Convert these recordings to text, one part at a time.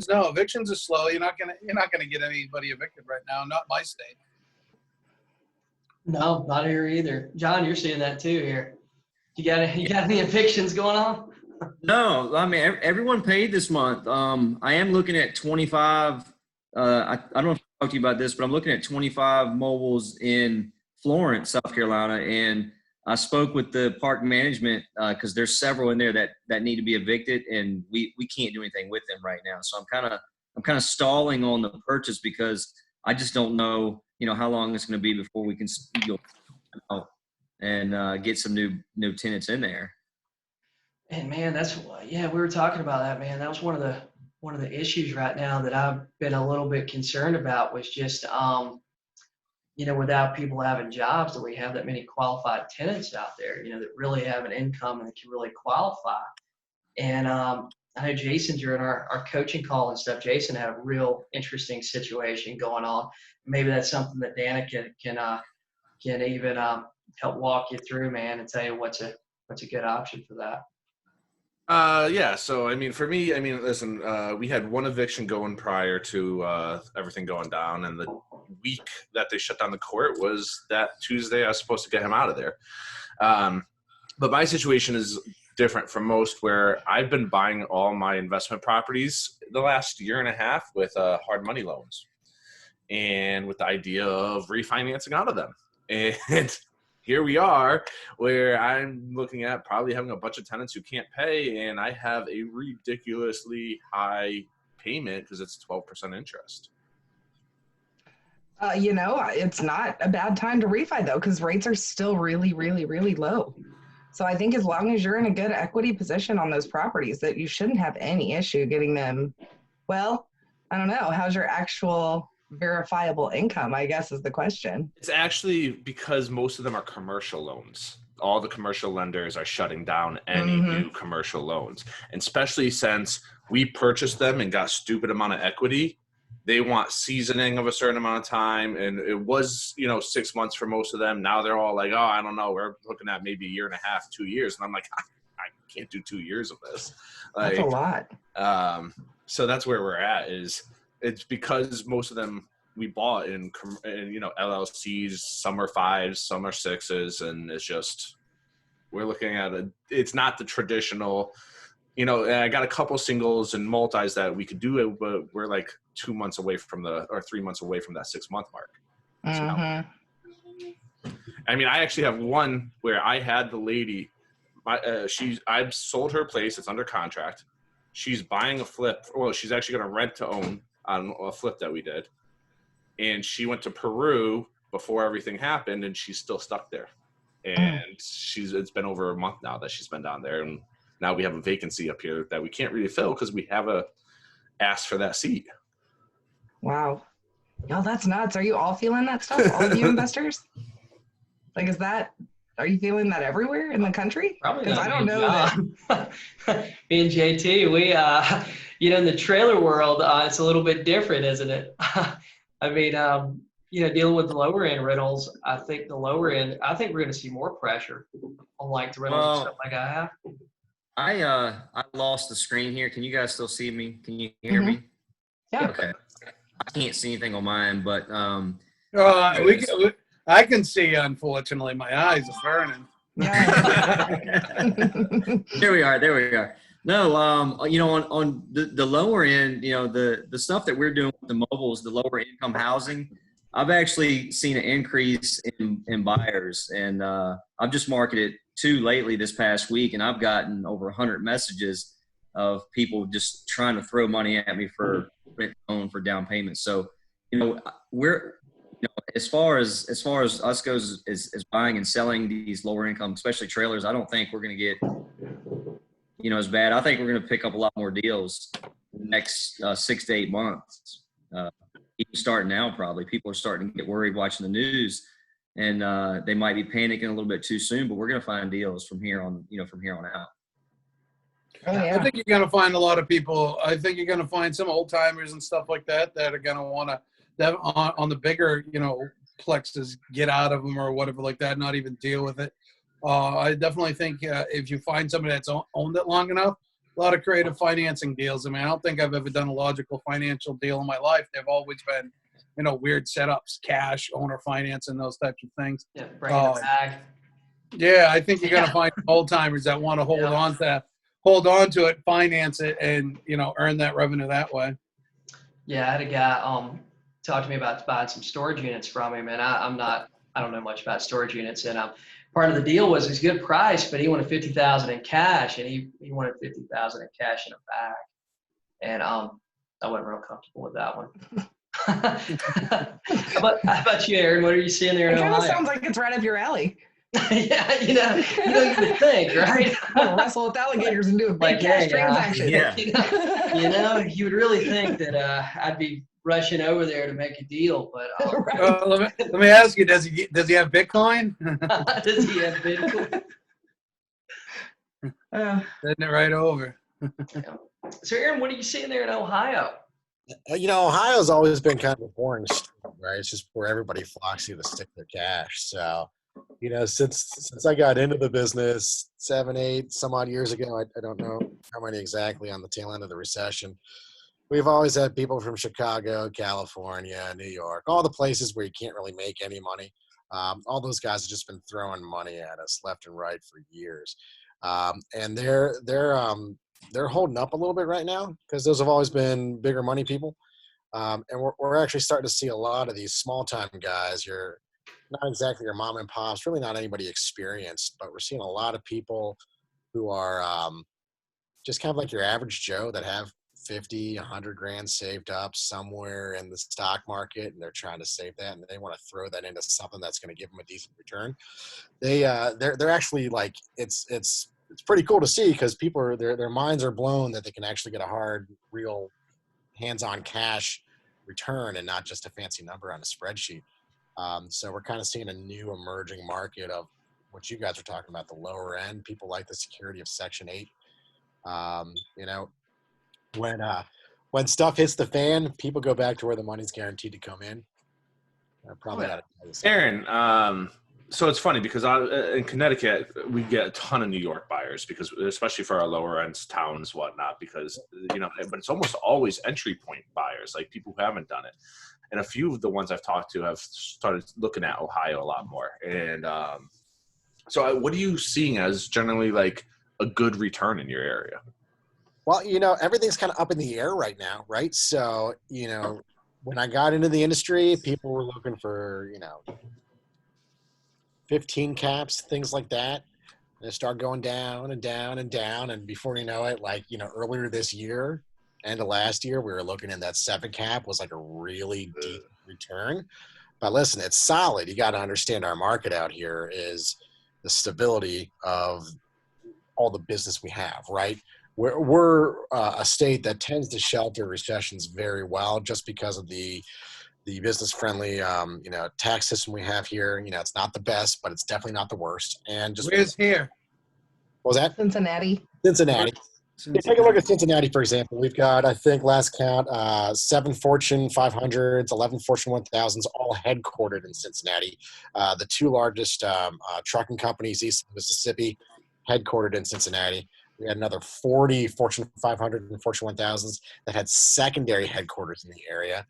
No, evictions are slow. You're not gonna get anybody evicted right now. Not my state. No, not here either. John, you're seeing that too here. You got any evictions going on? No, I mean, everyone paid this month. I am looking at 25. I don't know if I talked to you about this, but I'm looking at 25 mobiles in Florence, South Carolina, and I spoke with the park management because there's several in there that need to be evicted, and we can't do anything with them right now. So I'm kind of stalling on the purchase because I just don't know, how long it's going to be before we can go out and get some new tenants in there. And man, we were talking about that, man. That was one of the issues right now that I've been a little bit concerned about was just, without people having jobs, that we have that many qualified tenants out there, that really have an income and can really qualify. And I know Jason, during our coaching call and stuff, Jason had a real interesting situation going on. Maybe that's something that Dana can even help walk you through, man, and tell you what's a good option for that. Yeah. So, for me, listen, we had one eviction going prior to everything going down, and the week that they shut down the court was that Tuesday I was supposed to get him out of there. But my situation is different from most, where I've been buying all my investment properties the last year and a half with hard money loans, and with the idea of refinancing out of them. And here we are, where I'm looking at probably having a bunch of tenants who can't pay, and I have a ridiculously high payment because it's 12% interest. It's not a bad time to refi, though, because rates are still really, really, really low. So I think as long as you're in a good equity position on those properties, that you shouldn't have any issue getting them. Well, I don't know. How's your actual verifiable income, I guess, is the question. It's actually because most of them are commercial loans. All the commercial lenders are shutting down any new commercial loans. And especially since we purchased them and got stupid amount of equity, they want seasoning of a certain amount of time. And it was, 6 months for most of them. Now they're all like, oh, I don't know. We're looking at maybe a year and a half, 2 years. And I'm like, I can't do 2 years of this. That's a lot. So that's where we're at. It's because most of them we bought in LLCs, some are 5s, some are 6s, and it's just, we're looking at it's not the traditional, I got a couple singles and multis that we could do it, but we're like 2 months away from 3 months away from that 6 month mark. So, I actually have one where I had the lady, I've sold her place, it's under contract. She's buying a flip. Well, she's actually going to rent to own on a flip that we did. And she went to Peru before everything happened, and she's still stuck there. And it's been over a month now that she's been down there. And now we have a vacancy up here that we can't really fill because we have asked for that seat. Wow. Yo, that's nuts. Are you all feeling that stuff? All of you investors? Like, are you feeling that everywhere in the country? Probably because not. I don't know that. Me and JT, we, in the trailer world, it's a little bit different, isn't it? Dealing with the lower end rentals, I think we're going to see more pressure on like the rentals and stuff like I have. I lost the screen here. Can you guys still see me? Can you hear me? Yeah. Okay. I can't see anything on mine, but I can see. Unfortunately, my eyes are burning. Yeah. There we are. No, on the lower end, the stuff that we're doing with the mobiles, the lower income housing, I've actually seen an increase in buyers, and I've just marketed 2 lately this past week, and I've gotten over 100 messages of people just trying to throw money at me for rent loan for down payment. So, we're, as far as us goes as buying and selling these lower income, especially trailers, I don't think we're going to get, as bad. I think we're going to pick up a lot more deals in the next 6 to 8 months. Even starting now, probably people are starting to get worried watching the news, and they might be panicking a little bit too soon. But we're going to find deals from here on out. Oh, yeah. I think you're going to find a lot of people. I think you're going to find some old timers and stuff like that are going to want to on the bigger, plexes, get out of them or whatever like that, not even deal with it. I definitely think if you find somebody that's owned it long enough, lot of creative financing deals. I mean, I don't think I've ever done a logical financial deal in my life. They've always been, weird setups, cash, owner finance, and those types of things. Yeah, bring it back. Yeah, I think you're going to find old timers that want to hold on to it, finance it, and earn that revenue that way. Yeah, I had a guy talk to me about buying some storage units from him, and I don't know much about storage units, and part of the deal was it's a good price, but he wanted $50,000 in cash, and he wanted $50,000 in cash in a bag, and I wasn't real comfortable with that one. How about you, Aaron? What are you seeing there in It Ohio? kind of sounds like it's right up your alley. Yeah, you would think, right? Wrestle with alligators and do a big cash transaction. Yeah. You would really think that I'd be rushing over there to make a deal, but let me ask you: Does he have Bitcoin? does he have Bitcoin? Sending it right over. So, Aaron, what are you seeing there in Ohio? Ohio's always been kind of a boring state, right? It's just where everybody flocks here to stick their cash. So, since I got into the business 7, 8, some odd years ago, I don't know how many exactly on the tail end of the recession, we've always had people from Chicago, California, New York, all the places where you can't really make any money. All those guys have just been throwing money at us left and right for years. And they're holding up a little bit right now because those have always been bigger money people. And we're actually starting to see a lot of these small time guys. You're not exactly your mom and pops, really not anybody experienced, but we're seeing a lot of people who are just kind of like your average Joe that have 50, 100 grand saved up somewhere in the stock market, and they're trying to save that, and they want to throw that into something that's going to give them a decent return. They're actually like, it's pretty cool to see because people are their minds are blown that they can actually get a hard, real, hands-on cash return and not just a fancy number on a spreadsheet. So we're kind of seeing a new emerging market of what you guys are talking about, the lower end. People like the security of Section 8. When stuff hits the fan, people go back to where the money's guaranteed to come in. I probably got to tell you something. Aaron, so it's funny because in Connecticut, we get a ton of New York buyers because, especially for our lower end towns, whatnot, because, but it's almost always entry point buyers, like people who haven't done it. And a few of the ones I've talked to have started looking at Ohio a lot more. And so what are you seeing as generally like a good return in your area? Well, everything's kind of up in the air right now, right? So, when I got into the industry, people were looking for, 15 caps, things like that. And it started going down and down and down. And before you know it, earlier this year, end of last year, we were looking in that 7 cap was like a really deep return. But listen, it's solid. You got to understand our market out here is the stability of all the business we have, right? We're a state that tends to shelter recessions very well just because of the business-friendly, tax system we have here. It's not the best, but it's definitely not the worst. And just Where's here? What was that? Cincinnati. Yeah, take a look at Cincinnati, for example. We've got, I think, last count, 7 Fortune 500s, 11 Fortune 1000s, all headquartered in Cincinnati. The 2 largest trucking companies east of Mississippi, headquartered in Cincinnati. We had another 40 Fortune 500 and Fortune 1000s that had secondary headquarters in the area.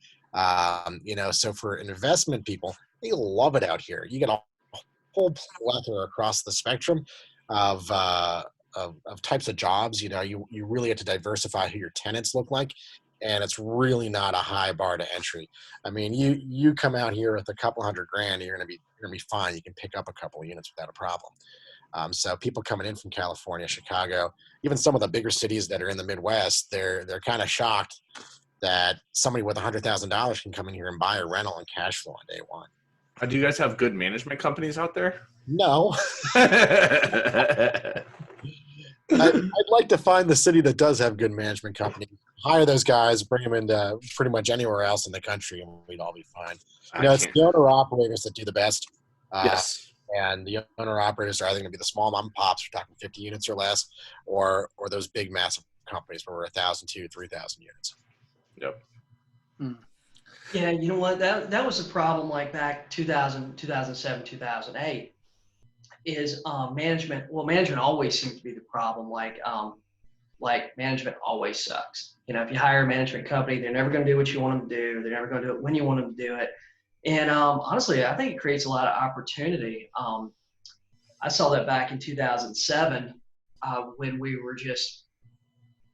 So for investment people, they love it out here. You get a whole plethora across the spectrum of types of jobs. You really have to diversify who your tenants look like, and it's really not a high bar to entry. I mean, you come out here with a couple $100 grand, you're gonna be fine. You can pick up a couple of units without a problem. So people coming in from California, Chicago, even some of the bigger cities that are in the Midwest, they're kind of shocked that somebody with $100,000 can come in here and buy a rental and cash flow on day one. Do you guys have good management companies out there? No. I'd like to find the city that does have good management companies, hire those guys, bring them into pretty much anywhere else in the country, and we'd all be fine. It's the owner-operators that do the best. Yes. And the owner-operators are either going to be the small mom and pops, we're talking 50 units or less, or those big, massive companies where we're 1,000 to 3,000 units. Yep. Yeah, you know what? That was a problem like back 2007, 2008 is management. Well, management always seemed to be the problem. Like like management always sucks. You know, if you hire a management company, they're never going to do what you want them to do. They're never going to do it when you want them to do it. And honestly, I think it creates a lot of opportunity. I saw that back in 2007 when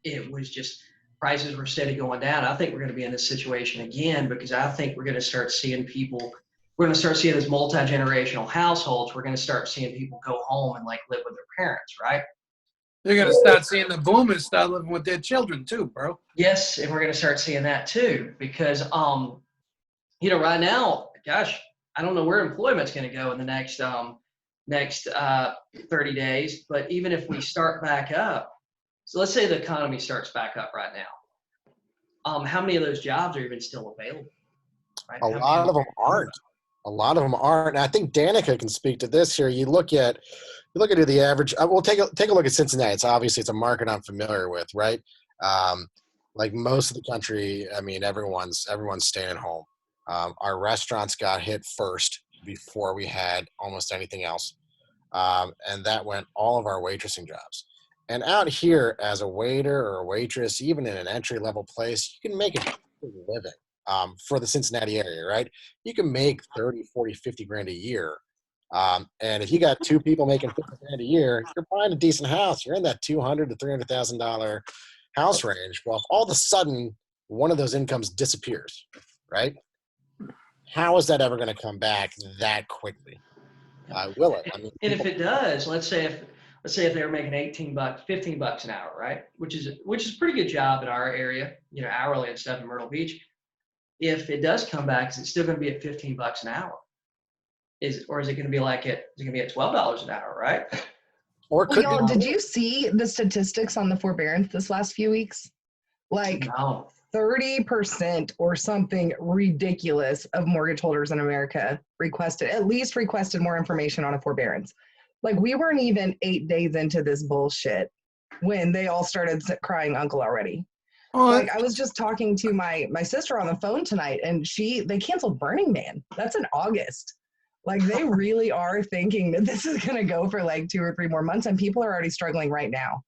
it was just prices were steady going down. I think we're going to be in this situation again because I think we're going to start seeing these multi-generational households. We're going to start seeing people go home and like live with their parents, right? They're going to start seeing the boomers start living with their children too, bro. Yes, and we're going to start seeing that too because, right now, gosh, I don't know where employment's going to go in the next 30 days. But even if we start back up, so let's say the economy starts back up right now, how many of those jobs are even still available? Right? A lot of them aren't. A lot of them aren't. And I think Danica can speak to this here. You look at the average. We'll take a look at Cincinnati. It's a market I'm familiar with, right? Like most of the country, I mean, everyone's staying home. Our restaurants got hit first before we had almost anything else, and that went all of our waitressing jobs. And out here, as a waiter or a waitress, even in an entry-level place, you can make a living. For the Cincinnati area, right? You can make 30, 40, 50 grand a year. And if you got two people making 50 grand a year, you're buying a decent house. You're in that $200,000 to $300,000 house range. Well, if all of a sudden one of those incomes disappears, right? How is that ever going to come back that quickly? Will it? I mean, and if it does, let's say if they were making $18, $15 an hour, right? Which is a pretty good job in our area, hourly and stuff in Myrtle Beach. If it does come back, is it still going to be at $15 an hour? Is it going to be at $12 an hour, right? Or could y'all, be. did you see the statistics on the forbearance this last few weeks? Like No. 30% or something ridiculous of mortgage holders in America requested more information on a forbearance. Like we weren't even 8 days into this bullshit when they all started crying uncle already. Like I was just talking to my sister on the phone tonight, and they canceled Burning Man. That's in August. Like they really are thinking that this is going to go for like 2 or 3 more months, and people are already struggling right now.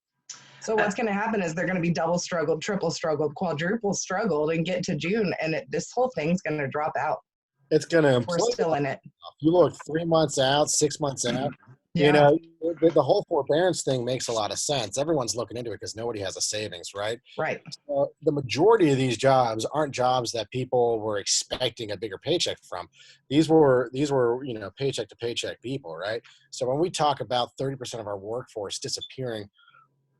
So what's going to happen is they're going to be double struggled, triple struggled, quadruple struggled, and get to June, and this whole thing's going to drop out. It's going to. We're still in it. You look 3 months out, 6 months out. Yeah. The whole forbearance thing makes a lot of sense. Everyone's looking into it because nobody has a savings, right? Right. So the majority of these jobs aren't jobs that people were expecting a bigger paycheck from. These were paycheck to paycheck people, right? So when we talk about 30% of our workforce disappearing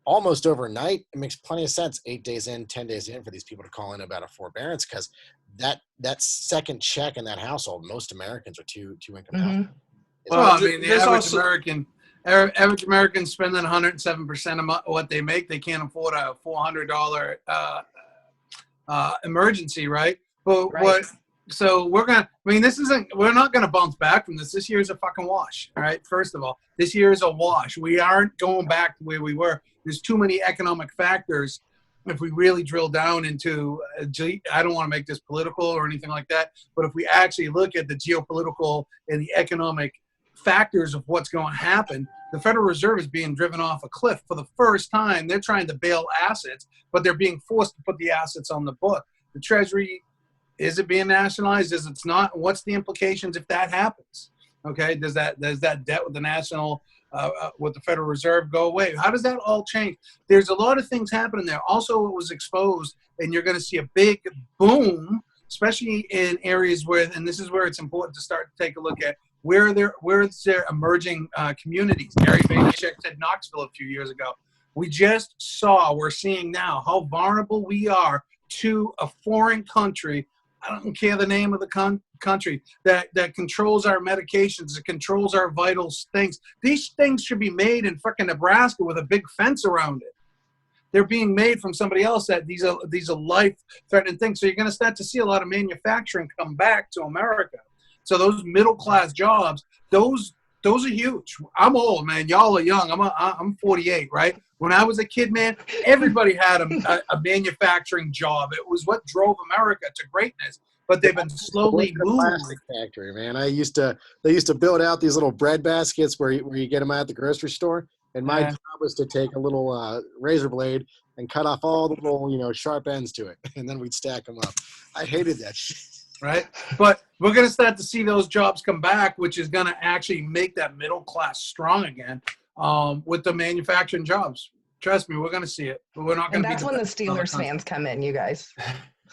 almost overnight, it makes plenty of sense 8 days in, 10 days in for these people to call in about a forbearance because that second check in that household, most Americans are two income households. Well, I mean, the average American spending 107% of what they make. They can't afford a $400 emergency, right? But right. So we're not gonna bounce back from this. This year is a fucking wash. All right. First of all, this year is a wash. We aren't going back to where we were. There's too many economic factors. If we really drill down into, I don't want to make this political or anything like that, but if we actually look at the geopolitical and the economic factors of what's going to happen, the Federal Reserve is being driven off a cliff for the first time. They're trying to bail assets, but they're being forced to put the assets on the book. The Treasury, is it being nationalized? Is it not? What's the implications if that happens? Okay, does that debt with the national with the Federal Reserve go away? How does that all change? There's a lot of things happening there. Also, it was exposed, and you're going to see a big boom, especially in areas where, and this is where it's important to start to take a look at where's there emerging communities. Gary Vaynerchuk said Knoxville a few years ago. We're seeing now how vulnerable we are to a foreign country. I don't care the name of the country that controls our medications, that controls our vital things. These things should be made in fucking Nebraska with a big fence around it. They're being made from somebody else that these are life-threatening things. So you're going to start to see a lot of manufacturing come back to America. So those middle-class jobs, those are huge. I'm old, man. Y'all are young. I'm 48, right? When I was a kid, man, everybody had a manufacturing job. It was what drove America to greatness. But they've been slowly moving. Plastic factory, man. They used to build out these little bread baskets where you get them at the grocery store. And my job was to take a little razor blade and cut off all the little, sharp ends to it. And then we'd stack them up. I hated that shit. Right. But we're going to start to see those jobs come back, which is going to actually make that middle class strong again with the manufacturing jobs. Trust me, we're going to see it. But we're not going And to be that's when the Steelers fans come in, you guys.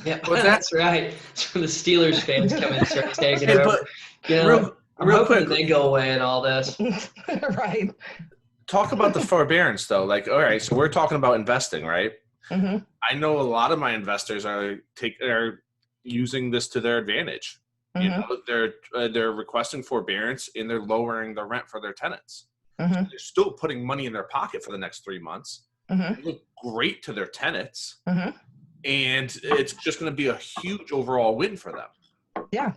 Yeah, What's that? that's right. So the Steelers fans come in and start taking Hey, over. but You know, real I'm hoping quick, that they go away and all this. Right. talk about the forbearance though. Like, all right, so we're talking about investing, right? Hmm. I know a lot of my investors are using this to their advantage. You know, they're requesting forbearance and they're lowering the rent for their tenants. Hmm. They're still putting money in their pocket for the next 3 months. Hmm. They look great to their tenants, Hmm. and it's just going to be a huge overall win for them. Yeah.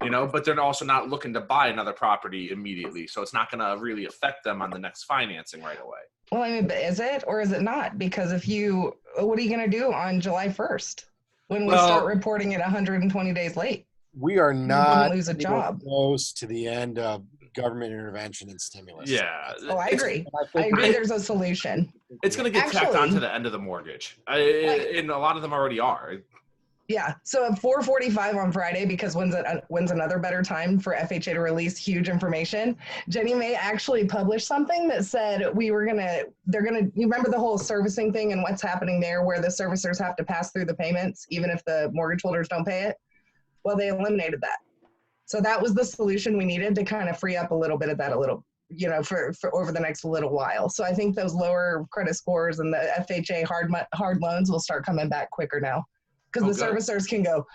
You know, but they're also not looking to buy another property immediately, so it's not going to really affect them on the next financing right away. Well, I mean, but is it or is it not? Because what are you going to do on July 1st when we start reporting it 120 days late? We are not lose a job. close to the end of government intervention and stimulus. Yeah. Oh, I agree. I I agree. There's a solution. It's going to get tacked Actually, on to the end of the mortgage. And a lot of them already are. Yeah. So at 4:45 on Friday, because when's another better time for FHA to release huge information? Jenny Mae actually published something that said you remember the whole servicing thing and what's happening there, where the servicers have to pass through the payments even if the mortgage holders don't pay it. Well, they eliminated that. So that was the solution we needed to kind of free up a little bit of that for over the next little while. So I think those lower credit scores and the FHA hard loans will start coming back quicker now. Because the servicers can go,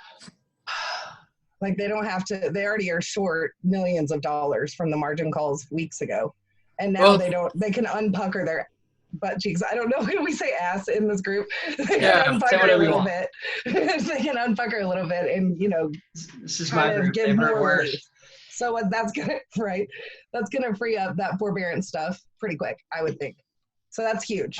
like they don't have to, they already are short millions of dollars from the margin calls weeks ago. And now they can unpucker their butt cheeks. I don't know when we say ass in this group. They can unpucker a little bit. They can unpucker a little bit and, this is my group. They've heard worse. So what that's going to free up that forbearance stuff pretty quick, I would think. So that's huge.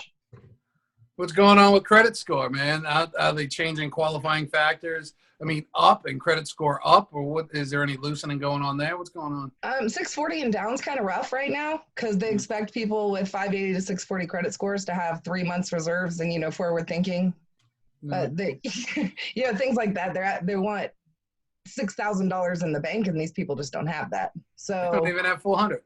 What's going on with credit score, man? Are they changing qualifying factors? I mean, up and credit score up, or what? Is there any loosening going on there? What's going on? 640 and down is kind of rough right now because they expect people with 580 to 640 credit scores to have 3 months reserves and forward thinking. But they, things like that. They want $6,000 in the bank, and these people just don't have that. So they don't even have 400.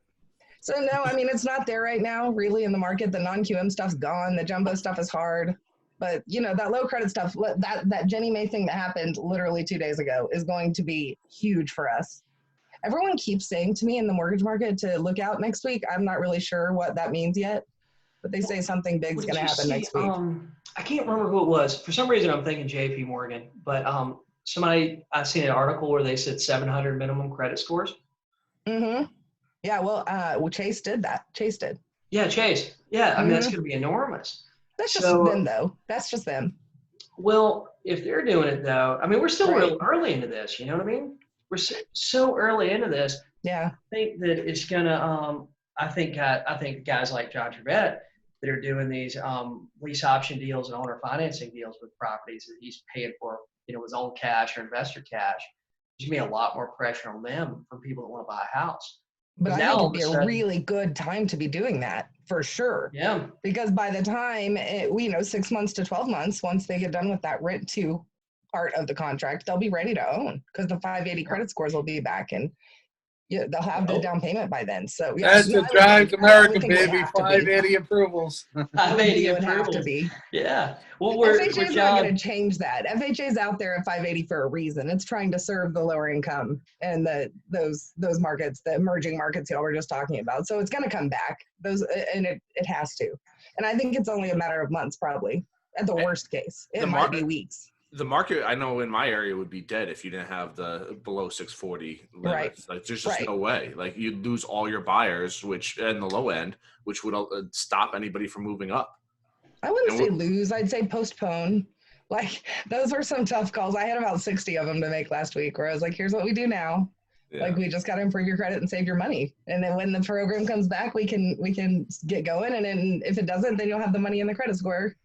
So no, I mean, it's not there right now, really, in the market. The non-QM stuff's gone. The jumbo stuff is hard. But, that low credit stuff, that Jenny Mae thing that happened literally 2 days ago is going to be huge for us. Everyone keeps saying to me in the mortgage market to look out next week. I'm not really sure what that means yet, but they say something big is going to happen next week. I can't remember who it was. For some reason, I'm thinking JP Morgan. But I seen an article where they said 700 minimum credit scores. Mm-hmm. Yeah, well, Chase did that. Chase did. Yeah, Chase. Yeah, I mean, that's going to be enormous. That's just them, though. That's just them. Well, if they're doing it, though, I mean, we're still real early into this. You know what I mean? We're so early into this. Yeah. I think that it's going to I think guys like John Trevette that are doing these lease option deals and owner financing deals with properties that he's paying for, his own cash or investor cash, there's going to be a lot more pressure on them from people that want to buy a house. But I think it'd be a really good time to be doing that for sure. Yeah. Because by the time, 6 months to 12 months, once they get done with that rent to part of the contract, they'll be ready to own because the 580 credit scores will be back and they'll have the down payment by then. So that's what drives America, baby. 580 approvals. 580 would have to be. Yeah. Well, FHA is not going to change that. FHA is out there at 580 for a reason. It's trying to serve the lower income and those markets, the emerging markets y'all were just talking about. So it's going to come back. And it has to. And I think it's only a matter of months, probably at the worst case. It might be weeks. The market, I know in my area, would be dead if you didn't have the below 640 limits. Right. Like, there's just no way. Like, you'd lose all your buyers, and the low end, which would stop anybody from moving up. I wouldn't say lose. I'd say postpone. Like, those were some tough calls. I had about 60 of them to make last week where I was like, here's what we do now. Yeah. Like, we just got to improve your credit and save your money. And then when the program comes back, we can get going. And then if it doesn't, then you'll have the money in the credit score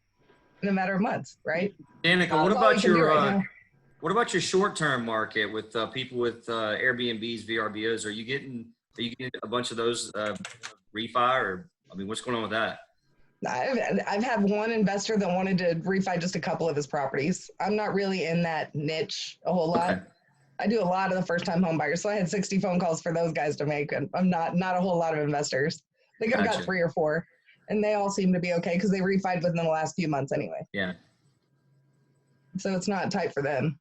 in a matter of months, right? Danica, what about your short-term market with people with Airbnbs, VRBOs? Are you getting a bunch of those refi, or what's going on with that? I've had one investor that wanted to refi just a couple of his properties. I'm not really in that niche a whole lot. Okay. I do a lot of the first time home buyers. So I had 60 phone calls for those guys to make. And I'm not a whole lot of investors. I think I've got Gotcha. 3 or 4 and they all seem to be okay because they refied within the last few months anyway. Yeah. So it's not tight for them.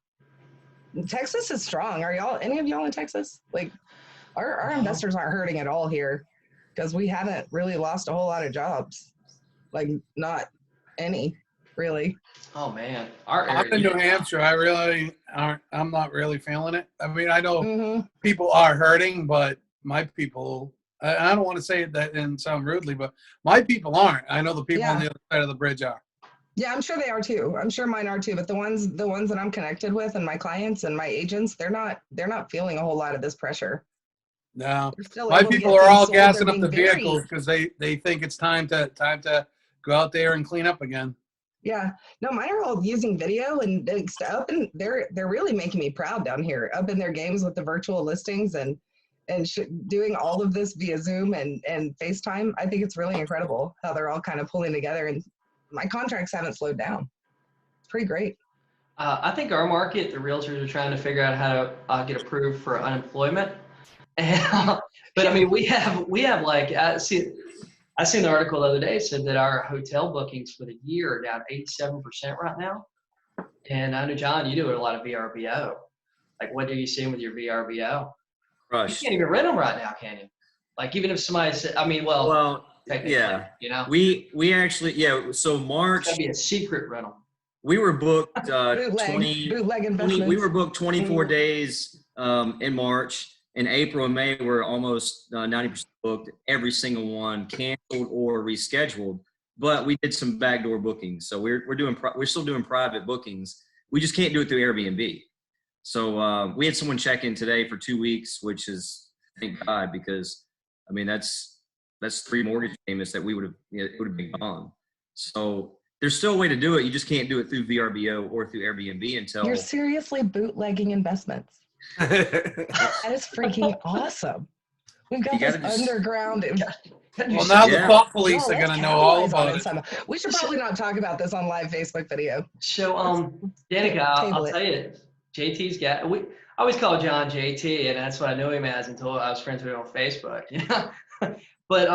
Texas is strong. Are any of y'all in Texas? Like our investors aren't hurting at all here because we haven't really lost a whole lot of jobs. Like not any, really. Oh man, our I'm in area. New Hampshire. I'm not really feeling it. I mean, I know Mm-hmm. people are hurting, but my people, I don't want to say that and sound rudely, but my people aren't. I know the people on the other side of the bridge are. Yeah, I'm sure they are too. I'm sure mine are too. But the ones that I'm connected with and my clients and my agents, they're not feeling a whole lot of this pressure. No, They're still my able to people get are things all sold. gassing They're up the being very- vehicles because they think it's time to go out there and clean up again. Yeah, no, mine are all using video and stuff, and they're really making me proud down here, up in their games with the virtual listings and doing all of this via Zoom and FaceTime. I think it's really incredible how they're all kind of pulling together, and my contracts haven't slowed down. It's pretty great. I think our market, the realtors are trying to figure out how to get approved for unemployment. And, but I mean, we have like I seen the article the other day said that our hotel bookings for the year are down 87% right now. And I know, John, you do a lot of VRBO. Like, what are you seeing with your VRBO? You Rush. can't even rent them right now, can you? Like, even if somebody said, I mean, well, technically, yeah. you know, We actually, yeah. So March, it's gotta be a secret rental. we were booked bootleg investments. we were booked 24 days in March. In April and May, we're almost 90% booked. Every single one canceled or rescheduled. But we did some backdoor bookings, so we're still doing private bookings. We just can't do it through Airbnb. So we had someone check in today for 2 weeks, which is thank God, because I mean that's 3 mortgage payments that it would have been gone. So there's still a way to do it. You just can't do it through VRBO or through Airbnb until You're seriously bootlegging investments. That is freaking awesome. We've got this underground. Well, now the thought police Y'all, are going let's to know all capitalize about on it. We should probably not talk about this on live Facebook video. So, Danica, I'll tell you, JT's got. I always call John JT, and that's what I know him as until I was friends with him on Facebook. You know, but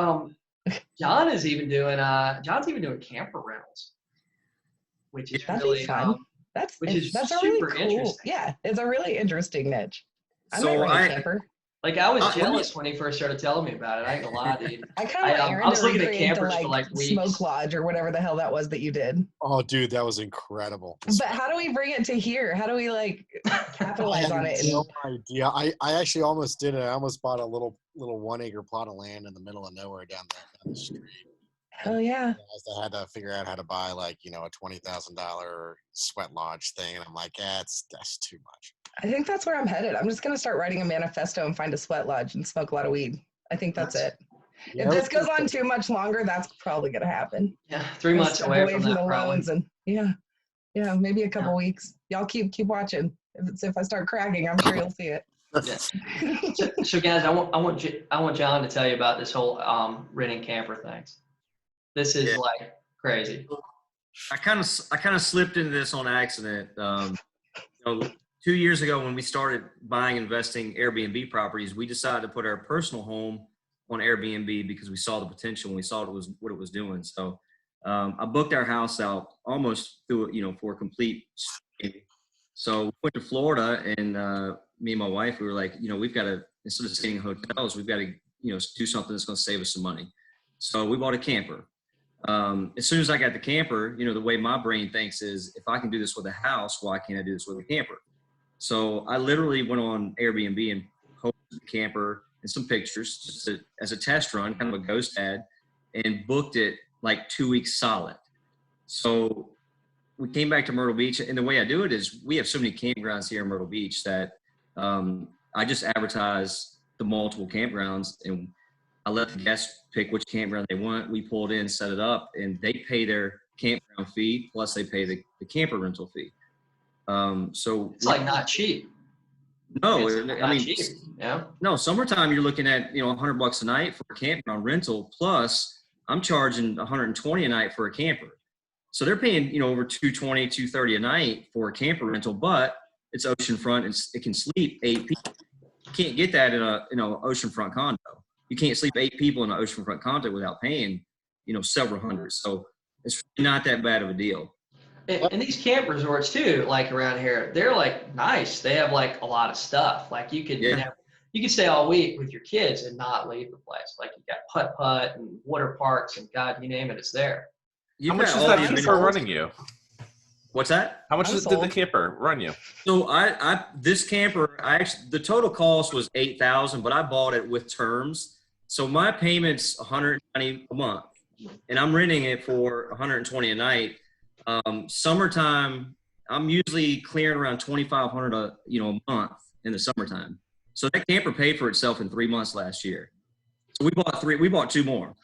John is even doing. John's even doing camper rentals, which is That'd really be fun. That's a really super cool. interesting. Yeah, it's a really interesting niche. I So might rent a camper. Like, I was jealous when he first started telling me about it. I ain't gonna lie, dude. I kind of want Aaron I was to looking at recreate campers the for like weeks. smoke lodge or whatever the hell that was that you did. Oh, dude, that was incredible. But how do we bring it to here? How do we like capitalize on it? No idea. I actually almost did it. I almost bought a little 1 acre plot of land in the middle of nowhere down the street. Hell yeah. I had to figure out how to buy like, a $20,000 sweat lodge thing. And I'm like, that's too much. I think that's where I'm headed. I'm just going to start writing a manifesto and find a sweat lodge and smoke a lot of weed. I think that's it. Yeah, If this goes on too much longer, that's probably going to happen. Yeah, 3 months away from that, the probably. loans and yeah, maybe a couple weeks. Y'all keep watching. If I start cracking, I'm sure you'll see it. Yeah. So guys, I want John to tell you about this whole renting camper things. This is like crazy. I kind of slipped into this on accident. 2 years ago, when we started buying and investing Airbnb properties, we decided to put our personal home on Airbnb because we saw the potential and we saw what it was doing. So I booked our house out almost through, for a complete. So we went to Florida, and me and my wife, we were like, we've got to, instead of staying in hotels, we've got to, do something that's going to save us some money. So we bought a camper. As soon as I got the camper, the way my brain thinks is, if I can do this with a house, why can't I do this with a camper? So I literally went on Airbnb and posted the camper and some pictures just as a test run, kind of a ghost ad, and booked it like 2 weeks solid. So we came back to Myrtle Beach, and the way I do it is we have so many campgrounds here in Myrtle Beach that I just advertise the multiple campgrounds, and I let the guests pick which campground they want. We pull it in, set it up, and they pay their campground fee, plus they pay the camper rental fee. So it's like not cheap. No, I mean, cheap. Yeah. No, summertime you're looking at $100 a night for a campground rental, plus I'm charging 120 a night for a camper. So they're paying, over 220, 230 a night for a camper rental, but it's oceanfront and it can sleep 8 people. You can't get that in a oceanfront condo. You can't sleep 8 people in an oceanfront condo without paying, several hundred. So it's not that bad of a deal. And these camp resorts too, like around here, they're like nice. They have like a lot of stuff. Like you could, you could stay all week with your kids and not leave the place. Like you got putt-putt and water parks and God, you name it, it's there. How much is that camper running you? What's that? How much did the camper run you? So this camper, the total cost was $8,000, but I bought it with terms. So my payment's $190 a month, and I'm renting it for $120 a night. Summertime, I'm usually clearing around $2,500 a month in the summertime. So that camper paid for itself in 3 months last year. So we bought 2 more.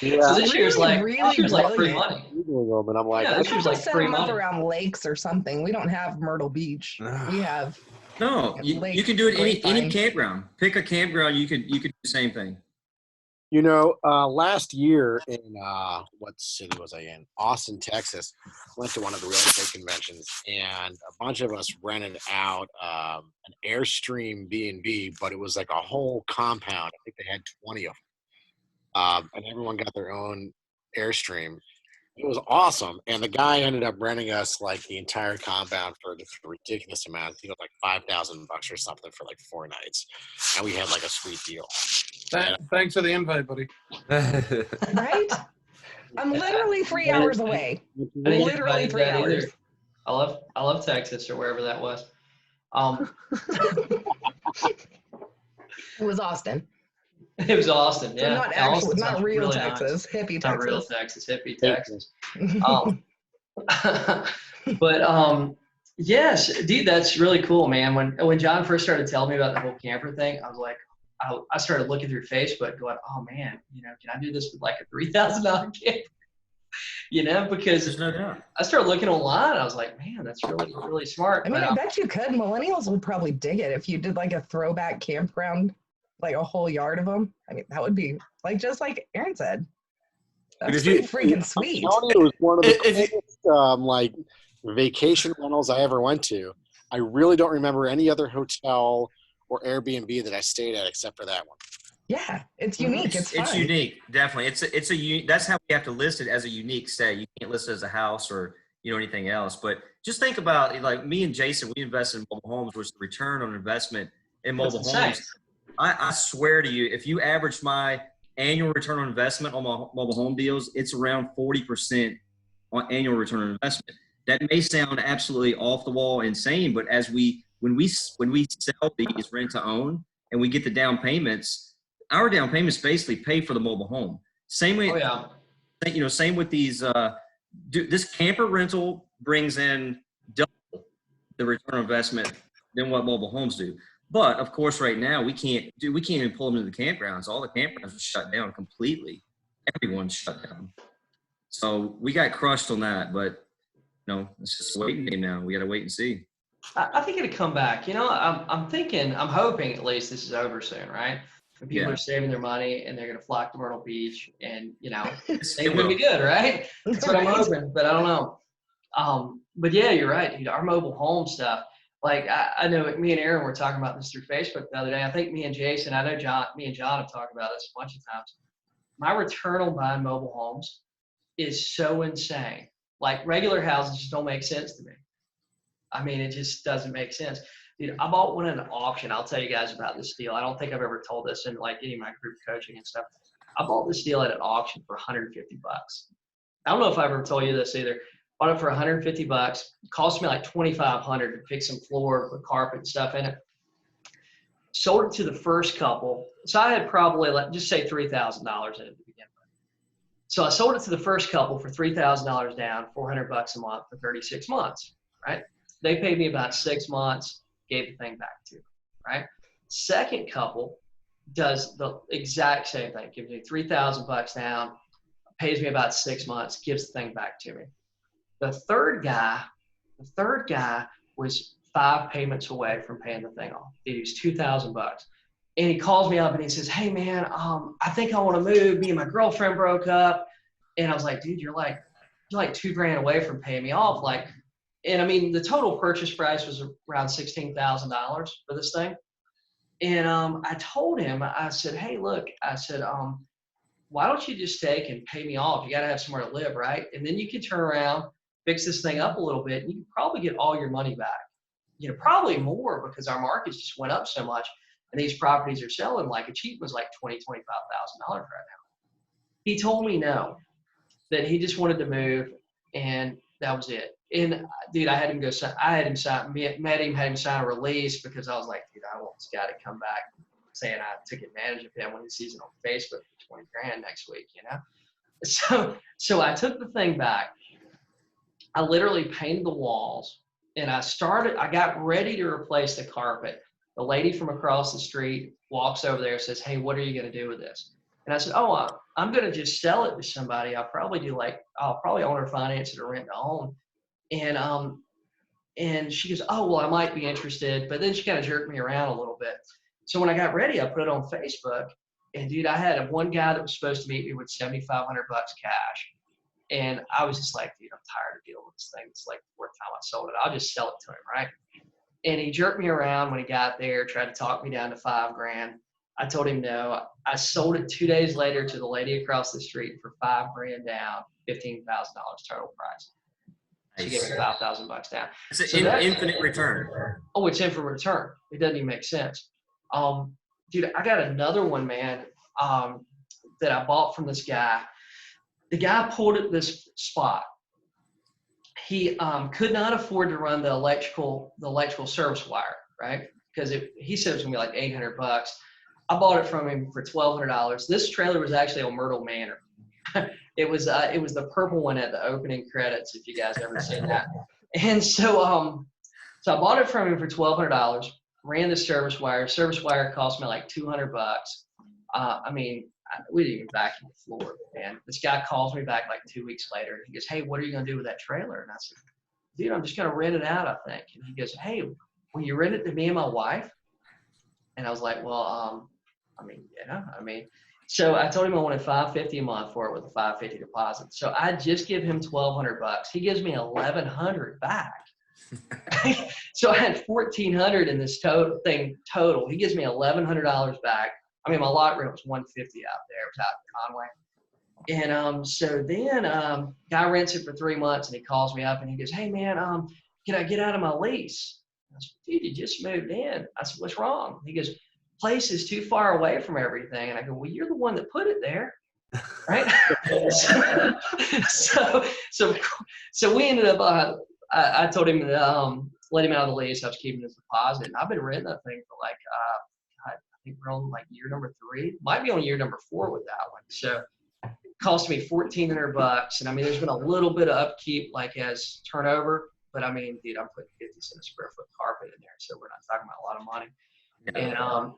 Yeah. So this year's like free money. And I'm like, this year's like free money around lakes or something. We don't have Myrtle Beach. We have you can do it any campground. Pick a campground. You could do the same thing. Last year in what city was I in? Austin, Texas. Went to one of the real estate conventions, and a bunch of us rented out an Airstream B&B, but it was like a whole compound. I think they had 20 of them, and everyone got their own Airstream. It was awesome, and the guy ended up renting us like the entire compound for the ridiculous amount. He was like $5,000 or something for like 4 nights, and we had like a sweet deal. Thanks for the invite, buddy. Right? I'm literally 3 hours away. Literally 3 hours. I love Texas or wherever that was. It was Austin. It was Austin, yeah. So not real really Texas, nice. Hippie Texas. Not real Texas, hippie Texas. But yes, dude, that's really cool, man. When John first started telling me about the whole camper thing, I was like, I started looking through Facebook going, oh man, can I do this with like a $3,000 camper? Because I started looking online. I was like, man, that's really, really smart. I mean, I bet you could. Millennials would probably dig it if you did like a throwback campground, like a whole yard of them. I mean, that would be like, just like Aaron said, that's freaking sweet. It was one of the coolest, like vacation rentals I ever went to. I really don't remember any other hotel or Airbnb that I stayed at except for that one. Yeah, it's unique. It's fun. It's unique, definitely. That's how we have to list it, as a unique stay. You can't list it as a house or anything else. But just think about, like, me and Jason, we invested in mobile homes, which the return on investment in mobile homes. I swear to you, if you average my annual return on investment on my mobile home deals, it's around 40% on annual return on investment. That may sound absolutely off the wall insane, but when we sell these rent to own and we get the down payments, our down payments basically pay for the mobile home. Same way, same with these. This camper rental brings in double the return on investment than what mobile homes do. But of course, right now we can't even pull them into the campgrounds. All the campgrounds are shut down completely. Everyone's shut down. So we got crushed on that. But it's just a waiting game now. We got to wait and see. I think it'll come back. I'm hoping at least this is over soon, right? And people are saving their money and they're going to flock to Myrtle Beach, and it's going to be good, right? That's what I'm hoping, but I don't know. But yeah, you're right, dude. Our mobile home stuff. Like I know me and Aaron were talking about this through Facebook the other day. I think me and Jason, I know me and John have talked about this a bunch of times. My return on buying mobile homes is so insane. Like regular houses just don't make sense to me. I mean, it just doesn't make sense. Dude, I bought one at an auction. I'll tell you guys about this deal. I don't think I've ever told this in like any of my group coaching and stuff. I bought this deal at an auction for $150. I don't know if I ever told you this either. Bought it for $150. It cost me like $2,500 to fix some floor, put carpet and stuff in it. Sold it to the first couple. So I had probably just say $3,000 in it to begin with. So I sold it to the first couple for $3,000 down, $400 a month for 36 months, right? They paid me about 6 months, gave the thing back to me, right? Second couple does the exact same thing. Gives me $3,000 down, pays me about 6 months, gives the thing back to me. The third guy was 5 payments away from paying the thing off. He used $2,000. And he calls me up and he says, hey man, I think I want to move. Me and my girlfriend broke up. And I was like, dude, you're like $2,000 away from paying me off. Like, and I mean, the total purchase price was around $16,000 for this thing. And I told him, I said, hey, look, I said, why don't you just take and pay me off? You got to have somewhere to live, right? And then you can turn around, fix this thing up a little bit, and you can probably get all your money back. You know, probably more, because our markets just went up so much, and these properties are selling like a cheap was like $20,000, $25,000 right now. He told me no, that he just wanted to move, and that was it. And dude, I had him sign, had him sign a release, because I was like, dude, I want this guy to come back saying I took advantage of him when he sees it on Facebook for $20,000 next week, you know? So I took the thing back. I literally painted the walls, and I got ready to replace the carpet. The lady from across the street walks over there and says, hey, what are you going to do with this? And I said, oh, I'm going to just sell it to somebody. I'll probably owner finance it or rent to own. And she goes, oh, well, I might be interested. But then she kind of jerked me around a little bit. So when I got ready, I put it on Facebook. And dude, I had one guy that was supposed to meet me with $7,500 cash. And I was just like, dude, I'm tired of dealing with this thing. It's like the fourth time I sold it. I'll just sell it to him, right? And he jerked me around when he got there, tried to talk me down to $5,000. I told him no. I sold it 2 days later to the lady across the street for $5,000 down, $15,000 total price. She gave me $5,000 down. It's an infinite return. Oh, it's infinite return. It doesn't even make sense. Dude, I got another one, man, that I bought from this guy. The guy pulled at this spot. He could not afford to run the electrical service wire, right? Because he said it was gonna be like $800. I bought it from him for $1,200. This trailer was actually on Myrtle Manor. It was the purple one at the opening credits, if you guys ever seen that. And so I bought it from him for $1,200. Ran the service wire. Service wire cost me like $200. I mean, we didn't even vacuum the floor, man. This guy calls me back like 2 weeks later. He goes, hey, what are you going to do with that trailer? And I said, dude, I'm just going to rent it out, I think. And he goes, hey, will you rent it to me and my wife? And I was like, well, so I told him I wanted $550 a month for it with a $550 deposit. So I just give him $1,200. He gives me $1,100 back. So I had $1,400 in this total. He gives me $1,100 back. I mean, my lot rent was $150 out there. It was out in Conway. And so then guy rents it for 3 months, and he calls me up and he goes, hey man, can I get out of my lease? I said, dude, you just moved in. I said, what's wrong? He goes, place is too far away from everything. And I go, well, you're the one that put it there, right? so we ended up, I told him to let him out of the lease. I was keeping his deposit, and I've been renting that thing for like, I think we're on like year number 3, might be on year number 4 with that one. So it cost me $1,400. And I mean, there's been a little bit of upkeep, like as turnover, but I mean, dude, I'm putting 50 cents a square foot carpet in there. So we're not talking about a lot of money. Yeah.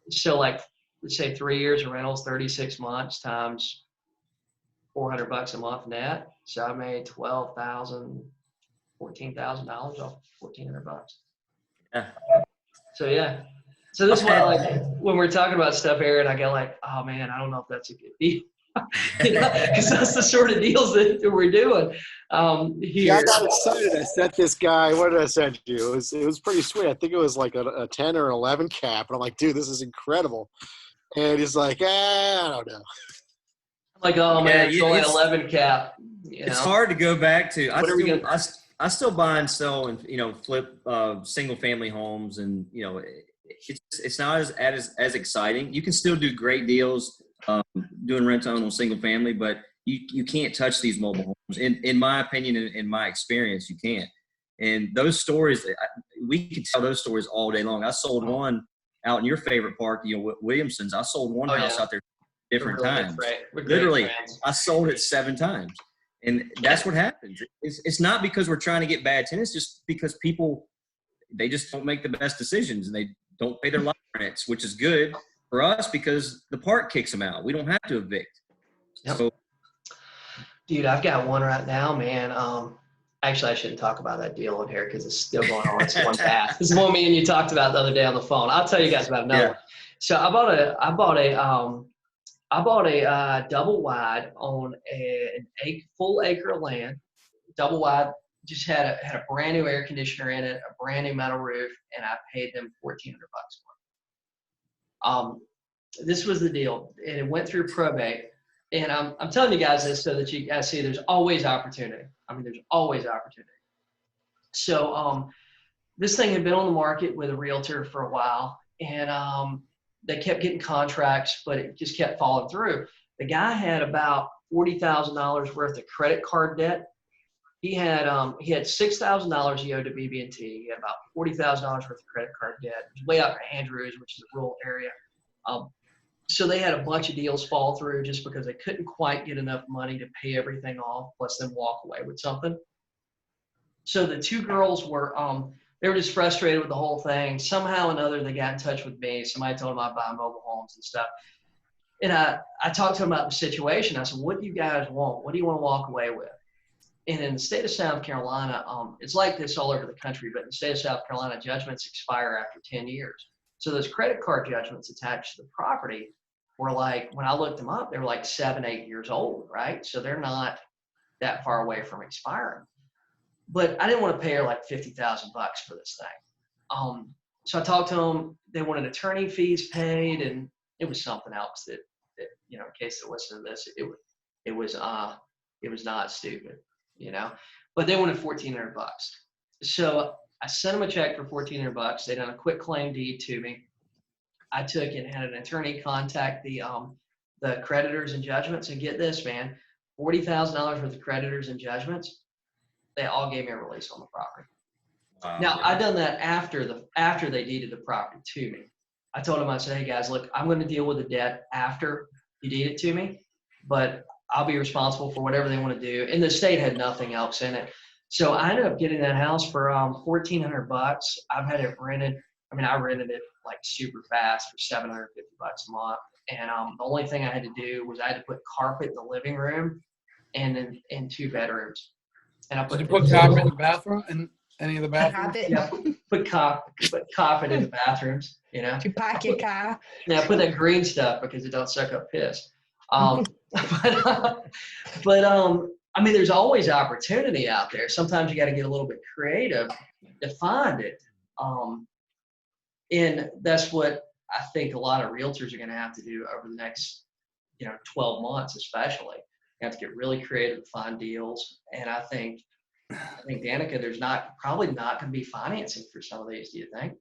And so like, let's say 3 years of rentals, 36 months times $400 a month net. So I made $14,000 off $1,400. Yeah. So yeah. So this is why, like, when we're talking about stuff, Aaron, I go like, oh man, I don't know if that's a good deal. Because that's the sort of deals that we're doing here. Yeah, I got excited. I sent this guy. What did I send you? It was pretty sweet. I think it was like a 10 or 11 cap, and I'm like, dude, this is incredible. And he's like, I don't know. I'm like, oh man, it's only 11 cap. It's hard to go back to. I still buy and sell and flip single family homes, and it's not as exciting. You can still do great deals doing rent to own on single family, but you can't touch these mobile homes. In my opinion, in my experience, you can't. And those stories, we could tell those stories all day long. I sold one out in your favorite park, Williamson's. I sold one house out there different times. Literally, I sold it 7 times. And that's what happens. It's not because we're trying to get bad tenants, just because people, they just don't make the best decisions, and they don't pay their lot rents, which is good for us because the park kicks them out. We don't have to evict. Yep. So, dude, I've got one right now, man. Actually, I shouldn't talk about that deal in here because it's still going on. It's one path. This is one me and you talked about the other day on the phone. I'll tell you guys about another one. So I bought a double wide on an full acre of land. Double wide, just had a brand new air conditioner in it, a brand new metal roof, and I paid them $1,400 for it. This was the deal, and it went through probate. And I'm telling you guys this so that you guys see there's always opportunity. I mean, there's always opportunity. So this thing had been on the market with a realtor for a while, and they kept getting contracts, but it just kept falling through. The guy had about $40,000 worth of credit card debt. He had $6,000 he owed to BB&T. He had about $40,000 worth of credit card debt. It was way out in Andrews, which is a rural area. So they had a bunch of deals fall through just because they couldn't quite get enough money to pay everything off, plus then walk away with something. So the two girls were they were just frustrated with the whole thing. Somehow or another, they got in touch with me. Somebody told them I'd buy mobile homes and stuff. And I talked to them about the situation. I said, what do you guys want? What do you want to walk away with? And in the state of South Carolina, it's like this all over the country, but in the state of South Carolina, judgments expire after 10 years. So those credit card judgments attached to the property were like, when I looked them up, they were like 7, 8 years old, right? So they're not that far away from expiring. But I didn't want to pay her like $50,000 for this thing. So I talked to them. They wanted attorney fees paid, and it was something else that in case they listen to this, it was not stupid, But they wanted $1,400. So I sent them a check for $1,400. They done a quick claim deed to me. I took and had an attorney contact the creditors and judgments, and get this, man, $40,000 worth of creditors and judgments. They all gave me a release on the property. Now, I done that after they deeded the property to me. I told them, I said, hey guys, look, I'm going to deal with the debt after you deed it to me, but I'll be responsible for whatever they want to do. And the state had nothing else in it. So I ended up getting that house for $1,400. I've had it rented. I mean, I rented it like super fast for $750 a month. And the only thing I had to do was I had to put carpet in the living room and in 2 bedrooms. And I Did you put carpet in the bathroom? In any of the bathrooms? Yeah, put carpet in the bathrooms, Did you park your car? Yeah, put that green stuff because it don't suck up piss. But I mean, there's always opportunity out there. Sometimes you got to get a little bit creative to find it. And that's what I think a lot of realtors are going to have to do over the next, 12 months, especially. You have to get really creative to find deals. And I think Danica, there's probably not going to be financing for some of these. Do you think?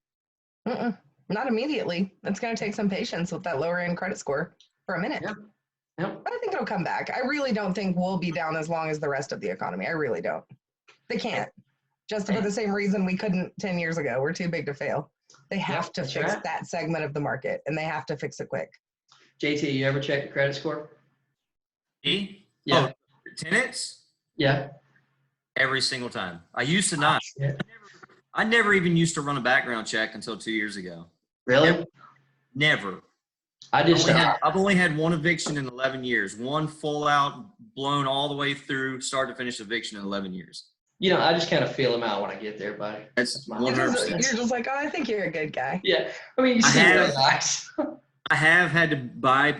Not immediately. It's going to take some patience with that lower end credit score for a minute. Yep. But I think it'll come back. I really don't think we'll be down as long as the rest of the economy. I really don't. They can't. Just for the same reason we couldn't 10 years ago. We're too big to fail. They have to fix that segment of the market, and they have to fix it quick. JT, you ever check the credit score? Me? Yeah. Oh, tenants? Yeah. Every single time. I used to not. I never even used to run a background check until 2 years ago. Really? Never. I've only had one eviction in 11 years. One full out, blown all the way through, start to finish eviction in 11 years. I just kind of feel them out when I get there, buddy. That's my 100%. You're just like, oh, I think you're a good guy. Yeah. I mean, you seem really nice. I have had to buy,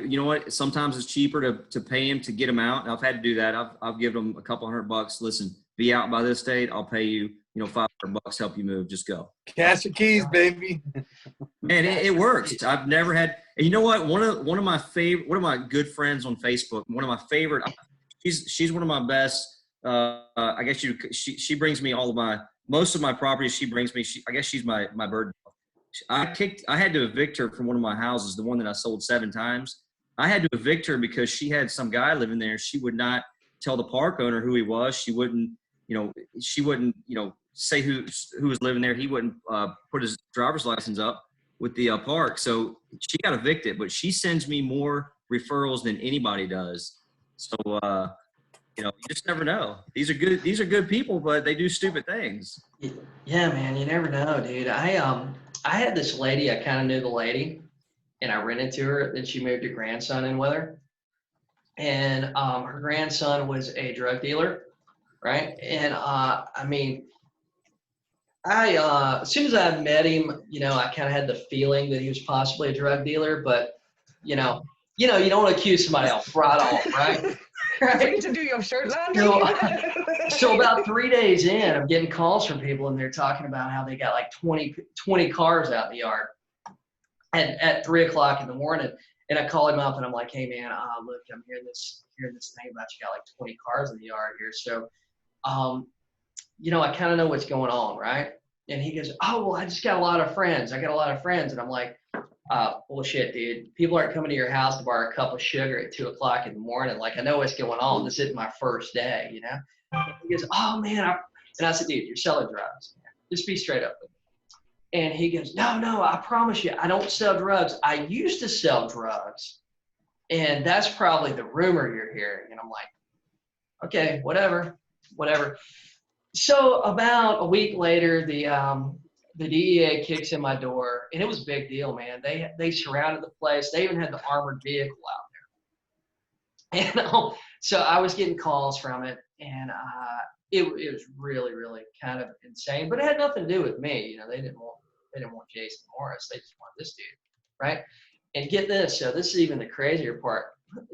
sometimes it's cheaper to pay him to get him out. And I've had to do that. I've given him a couple $100. Listen, be out by this date. I'll pay you, $500, help you move. Just go. Cash your keys, baby. And it works. I've never had, and you know what? One of my good friends on Facebook, one of my favorite, she's one of my best. I guess she brings me most of my properties. She brings me, I guess she's my bird. I had to evict her from one of my houses, the one that I sold 7 times. I had to evict her because she had some guy living there. She would not tell the park owner who he was. She wouldn't, say who was living there. He wouldn't put his driver's license up with the park. So she got evicted, but she sends me more referrals than anybody does. So, you just never know. These are good people, but they do stupid things. Yeah, man, you never know, dude. I had this lady, I kind of knew the lady, and I rented to her. Then she moved her grandson in with her. And her grandson was a drug dealer, right? And I mean, As soon as I met him, you know, I kind of had the feeling that he was possibly a drug dealer, but you know, you don't want to accuse somebody else right off, right? Right. To do your shirt laundry. So about 3 days in, I'm getting calls from people, and they're talking about how they got like 20 cars out in the yard at 3 o'clock in the morning. And I call him up, and I'm like, "Hey man, look, I'm hearing this thing about you got like 20 cars in the yard here. So, you know, I kind of know what's going on, right?" And he goes, "Oh, well, I just got a lot of friends. I got a lot of friends." And I'm like, "Bullshit, dude. People aren't coming to your house to borrow a cup of sugar at 2 o'clock in the morning. Like, I know what's going on. This isn't my first day, you know?" And he goes, "Oh man." And I said, "Dude, you're selling drugs. Just be straight up with me." And he goes, "No, I promise you, I don't sell drugs. I used to sell drugs. And that's probably the rumor you're hearing." And I'm like, "Okay, whatever." So about a week later, the DEA kicks in my door, and it was a big deal, man. They surrounded the place. They even had the armored vehicle out there. And so I was getting calls from it, and it was really, really kind of insane. But it had nothing to do with me. You know, they didn't want Jason Morris. They just wanted this dude, right? And get this. So this is even the crazier part.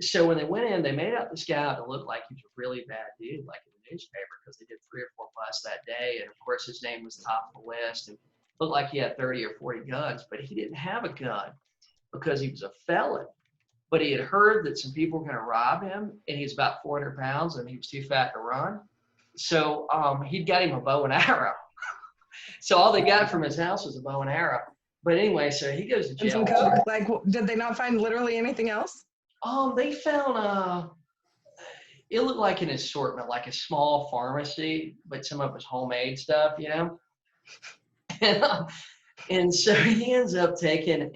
So when they went in, they made out this guy out to look like he was a really bad dude, like in the newspaper, because they did 3 or 4 busts that day. And of course, his name was top of the list, and looked like he had 30 or 40 guns, but he didn't have a gun because he was a felon. But he had heard that some people were going to rob him, and he's about 400 pounds, and he was too fat to run. So he'd got him a bow and arrow. So all they got from his house was a bow and arrow. But anyway, so he goes to jail. And some coke? Like, did they not find literally anything else? They found it looked like an assortment, like a small pharmacy, but some of it was homemade stuff, you know. And so he ends up taking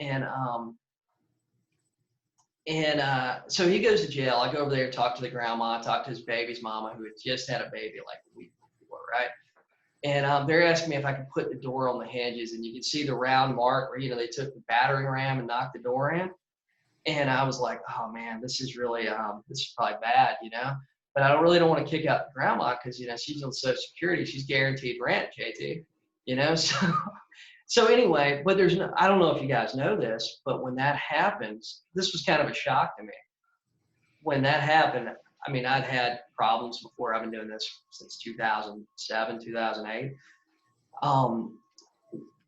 so he goes to jail. I go over there, talk to the grandma, talk to his baby's mama, who had just had a baby like a week before, right? And they're asking me if I could put the door on the hinges, and you can see the round mark where, you know, they took the battering ram and knocked the door in. And I was like, "Oh man, this is really, this is probably bad, you know." But I really don't want to kick out the grandma because, you know, she's on Social Security, she's guaranteed rent, JT, you know. So anyway, but I don't know if you guys know this, but when that happens, this was kind of a shock to me. When that happened, I mean, I'd had problems before. I've been doing this since 2007, 2008.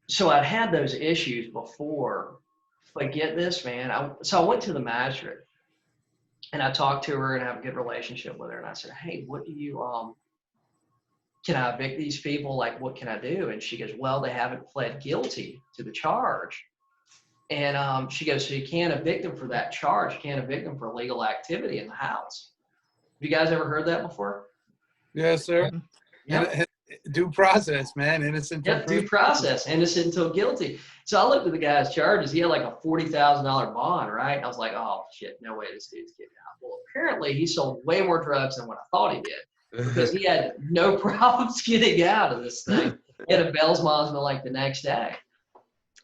So I'd had those issues before, but get this, man. So I went to the magistrate, and I talked to her and have a good relationship with her. And I said, "Hey, what do you, can I evict these people? Like, what can I do?" And she goes, "Well, they haven't pled guilty to the charge." And she goes, "So you can't evict them for that charge. You can't evict them for illegal activity in the house." Have you guys ever heard that before? Yes, sir. Yep. Due process, man. Innocent. Yep, due process, innocent until guilty. So I looked at the guy's charges. He had like a $40,000 bond, right? And I was like, "Oh shit, no way this dude's getting out." Well, apparently he sold way more drugs than what I thought he did, because he had no problems getting out of this thing. He had a Bell's Mazda like the next day.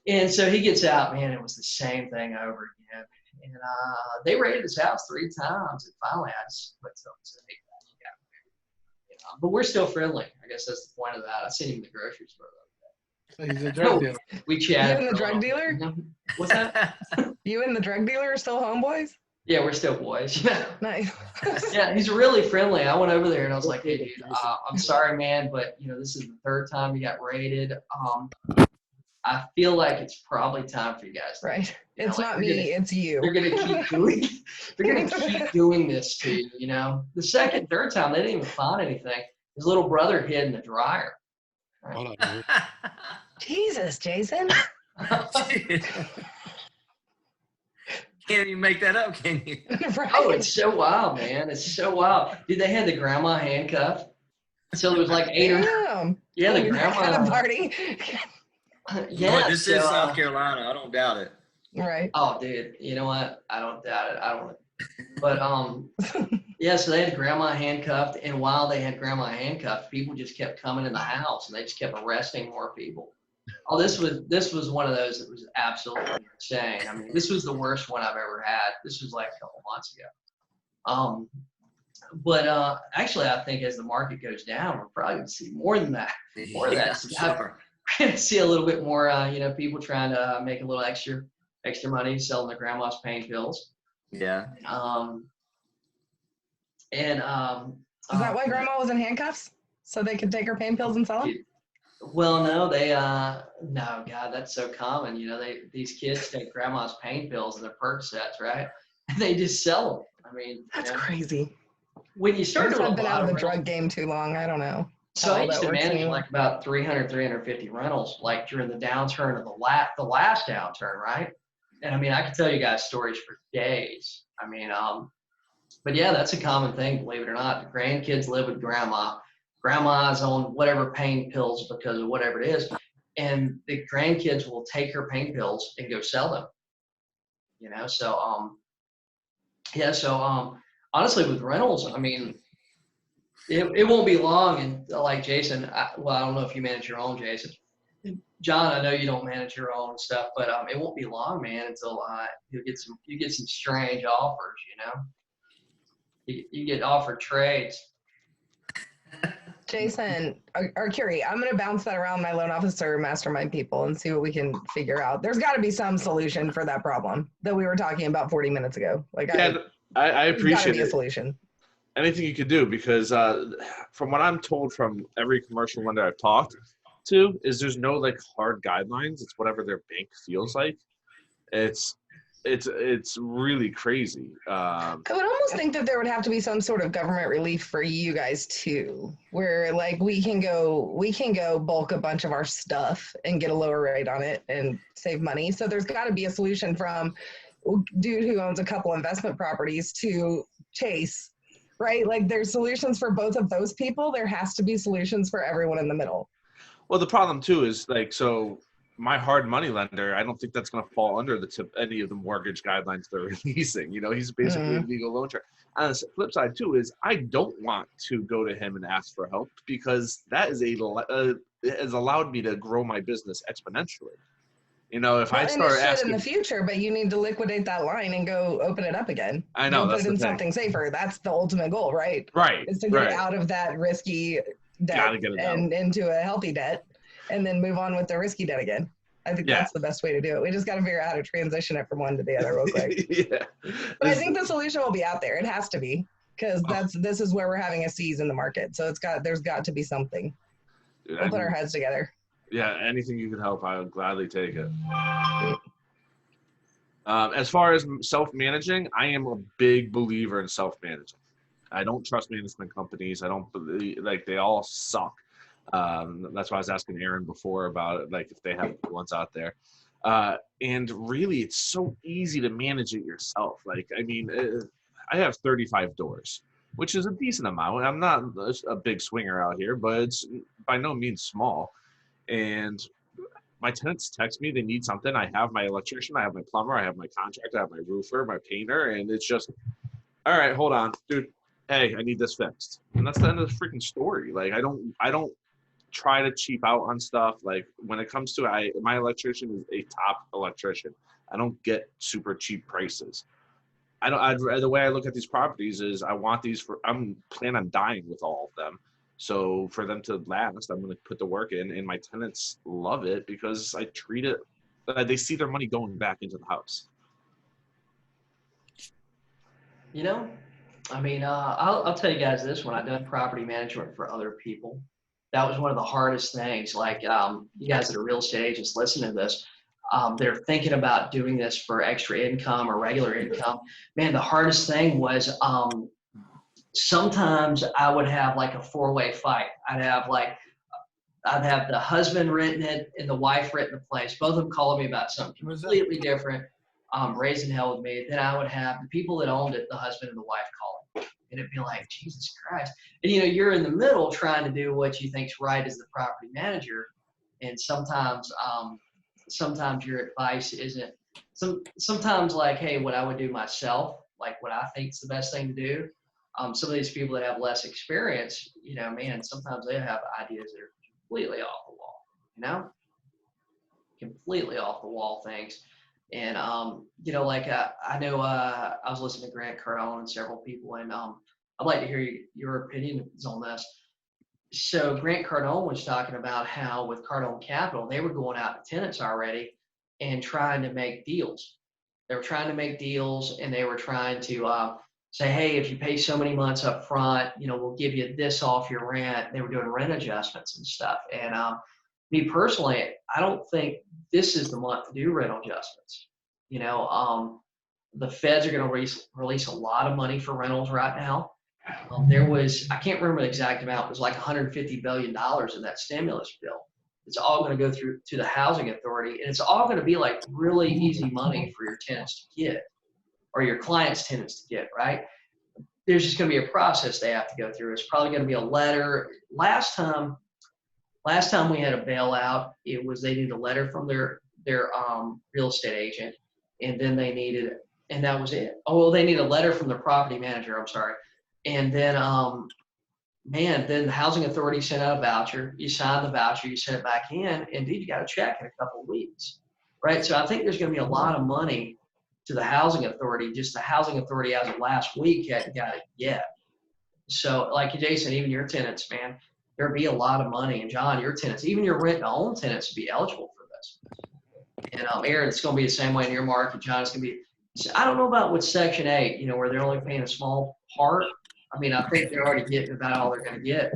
And so he gets out, man. It was the same thing over again. And they raided his house 3 times, and finally I just went to him and said, "Hey, guys, you got me." You know, but we're still friendly. I guess that's the point of that. I seen him in the grocery store the other day. He's a drug dealer. We chatted. You and the drug dealer? What's that? You and the drug dealer are still homeboys? Yeah, we're still boys. Nice. Yeah, he's really friendly. I went over there and I was like, "Hey, dude, I'm sorry, man, but you know, this is the 3rd time you got raided. I feel like it's probably time for you guys." Right. It's not me, it's you. They're gonna keep doing this to you, you know. The 2nd, 3rd time, they didn't even find anything. His little brother hid in the dryer. Hold on. Jesus, Jason. Can't even make that up, can you? Right. Oh, it's so wild, man. It's so wild. Dude, they had the grandma handcuffed. So there was like 8 or Damn. yeah, the That kind of grandma. party. Yeah, This is South Carolina. I don't doubt it. Right. Oh, dude, you know what? I don't doubt it. I don't. But yeah. So they had grandma handcuffed, and while they had grandma handcuffed, people just kept coming in the house, and they just kept arresting more people. Oh, this was one of those that was absolutely insane. I mean, this was the worst one I've ever had. This was like a couple months ago. But actually, I think as the market goes down, we're probably going to see more than that. More of that stuff. see a little bit more, people trying to make a little extra money selling their grandma's pain pills. Yeah. Is that why grandma was in handcuffs? So they could take her pain pills and sell them? Well, no, no, God, that's so common. These kids take grandma's pain pills and their Percocets, right? And they just sell them. I mean, that's crazy. When you start doing I've been out of the rentals, drug game too long. I don't know. So I used to manage like about 300, 350 rentals, like during the downturn of the last downturn, right? And I mean, I could tell you guys stories for days. I mean, but yeah, that's a common thing, believe it or not. The grandkids live with grandma. Grandma's on whatever pain pills because of whatever it is. And the grandkids will take her pain pills and go sell them. Honestly, with rentals, I mean, it won't be long. And like Jason, I don't know if you manage your own, Jason. John, I know you don't manage your own stuff, but it won't be long, man, until you get some strange offers, You get offered trades. Jason, or Curie, I'm going to bounce that around my loan officer mastermind people and see what we can figure out. There's got to be some solution for that problem that we were talking about 40 minutes ago. Like, yeah, I appreciate it. A solution. Anything you could do, because from what I'm told from every commercial lender I've talked to, is there's no like hard guidelines. It's whatever their bank feels like. It's really crazy. I would almost think that there would have to be some sort of government relief for you guys too, where like we can go bulk a bunch of our stuff and get a lower rate on it and save money. So there's got to be a solution from dude who owns a couple investment properties to Chase, right? Like there's solutions for both of those people. There has to be solutions for everyone in the middle. Well, the problem too is like, so my hard money lender, I don't think that's going to fall under any of the mortgage guidelines they're releasing. He's basically a legal loan shark. On the flip side too is I don't want to go to him and ask for help, because that is has allowed me to grow my business exponentially. If I start asking in the future, but you need to liquidate that line and go open it up again. I know, put it in something safer. That's the ultimate goal, right? Right. Is to get out of that risky debt and into a healthy debt, and then move on with the risky debt again. I think that's the best way to do it. We just got to figure out how to transition it from one to the other real quick. Yeah. But I think the solution will be out there. It has to be, because this is where we're having a seize in the market. So there's got to be something. We'll put our heads together. Yeah, anything you can help, I would gladly take it. As far as self-managing, I am a big believer in self-managing. I don't trust management companies. I don't believe, like, they all suck. That's why I was asking Aaron before about it, like if they have ones out there. And really, it's so easy to manage it yourself. Like, I mean, I have 35 doors, which is a decent amount. I'm not a big swinger out here, but it's by no means small. And my tenants text me, they need something. I have my electrician, I have my plumber, I have my contractor, I have my roofer, my painter, and it's just, all right, hold on, dude. Hey, I need this fixed. And that's the end of the freaking story. Like, I don't try to cheap out on stuff. Like, when it comes to my electrician is a top electrician. I don't get super cheap prices. The way I look at these properties is I'm planning on dying with all of them. So for them to last, I'm going to put the work in, and my tenants love it because I treat it, they see their money going back into the house. I mean, I'll tell you guys this, when I've done property management for other people, that was one of the hardest things. Like, you guys that are real estate agents listening to this, they're thinking about doing this for extra income or regular income. Man, the hardest thing was, sometimes I would have like a 4-way fight. I'd have the husband renting it and the wife renting the place. Both of them calling me about something completely different, raising hell with me. Then I would have the people that owned it, the husband and the wife, calling. And it'd be like, Jesus Christ. And you're in the middle trying to do what you think's right as the property manager. And sometimes your advice isn't, sometimes like, hey, what I would do myself, like what I think is the best thing to do. Some of these people that have less experience, man, sometimes they have ideas that are completely off the wall, completely off the wall things. And, like I know I was listening to Grant Cardone and several people, and I'd like to hear your opinions on this. So Grant Cardone was talking about how with Cardone Capital, they were going out to tenants already and trying to make deals. They were trying to make deals, and they were trying to say, hey, if you pay so many months up front, we'll give you this off your rent. They were doing rent adjustments and stuff. And me personally, I don't think this is the month to do rent adjustments. The feds are going to release a lot of money for rentals right now. I can't remember the exact amount, it was like $150 billion in that stimulus bill. It's all going to go through to the housing authority, and it's all going to be like really easy money for your tenants to get, or your clients' tenants to get, right? There's just going to be a process they have to go through. It's probably going to be a letter. Last time we had a bailout, it was they needed a letter from their real estate agent, and then and that was it. Oh, well, they need a letter from the property manager. I'm sorry. And then, then the housing authority sent out a voucher. You sign the voucher, you send it back in, and dude, you got a check in a couple of weeks, right? So I think there's going to be a lot of money to the housing authority. Just the housing authority as of last week hadn't got it yet. So, like Jason, even your tenants, man, there'd be a lot of money. And John, your tenants, even your rent-to-own tenants, would be eligible for this. And Aaron, it's going to be the same way in your market. John, it's going to be. I don't know about with Section 8, where they're only paying a small part. I mean, I think they're already getting about all they're going to get.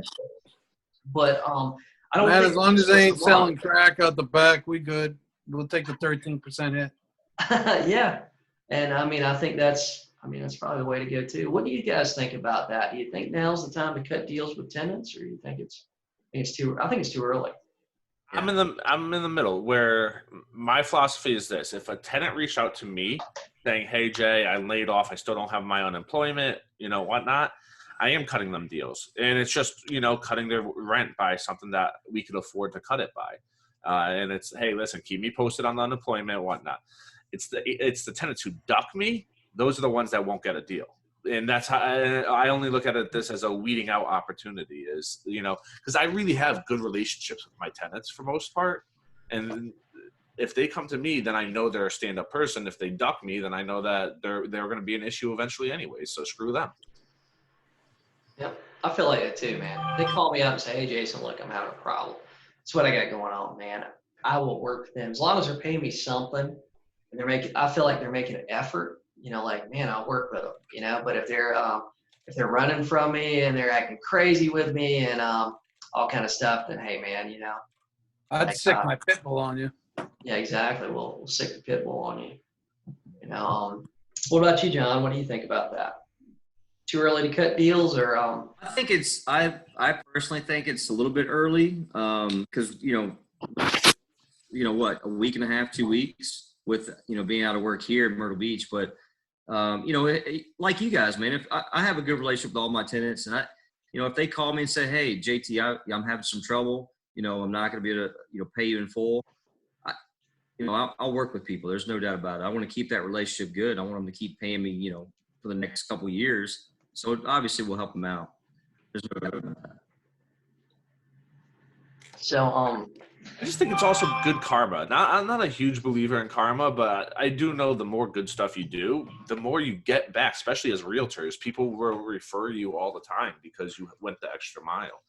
But I don't Man, think as long as they ain't selling crack out the back, we good. We'll take the 13% hit. Yeah. And I think that's probably the way to go too. What do you guys think about that? Do you think now's the time to cut deals with tenants, or do you think it's too early? Yeah. I'm in the middle, where my philosophy is this: if a tenant reached out to me saying, "Hey Jay, I laid off, I still don't have my unemployment, whatnot," I am cutting them deals, and it's just cutting their rent by something that we could afford to cut it by, and it's, hey, listen, keep me posted on the unemployment, whatnot. It's the tenants who duck me; those are the ones that won't get a deal. And that's how I only look at this as a weeding out opportunity, is, because I really have good relationships with my tenants for most part. And if they come to me, then I know they're a stand-up person. If they duck me, then I know that they're going to be an issue eventually anyway. So screw them. Yep. I feel like that too, man. They call me up and say, hey, Jason, look, I'm having a problem. That's what I got going on, man. I will work with them as long as they're paying me something, and I feel like they're making an effort. Like, man, I'll work with them, but if they're running from me and they're acting crazy with me and all kind of stuff, then hey, man, I'd sick my pit bull on you. Yeah, exactly. We'll sick the pit bull on you. What about you, John? What do you think about that? Too early to cut deals, or I think I personally think it's a little bit early, because what, a week and a half, 2 weeks with being out of work here in Myrtle Beach. But like you guys, man, if I have a good relationship with all my tenants, and if they call me and say, hey, JT, I'm having some trouble, I'm not going to be able to pay you in full, I'll work with people. There's no doubt about it. I want to keep that relationship good. I want them to keep paying me for the next couple of years. So it obviously will help them out. There's no doubt about that. So I just think it's also good karma. I'm not a huge believer in karma, but I do know the more good stuff you do, the more you get back, especially as realtors. People will refer you all the time because you went the extra mile.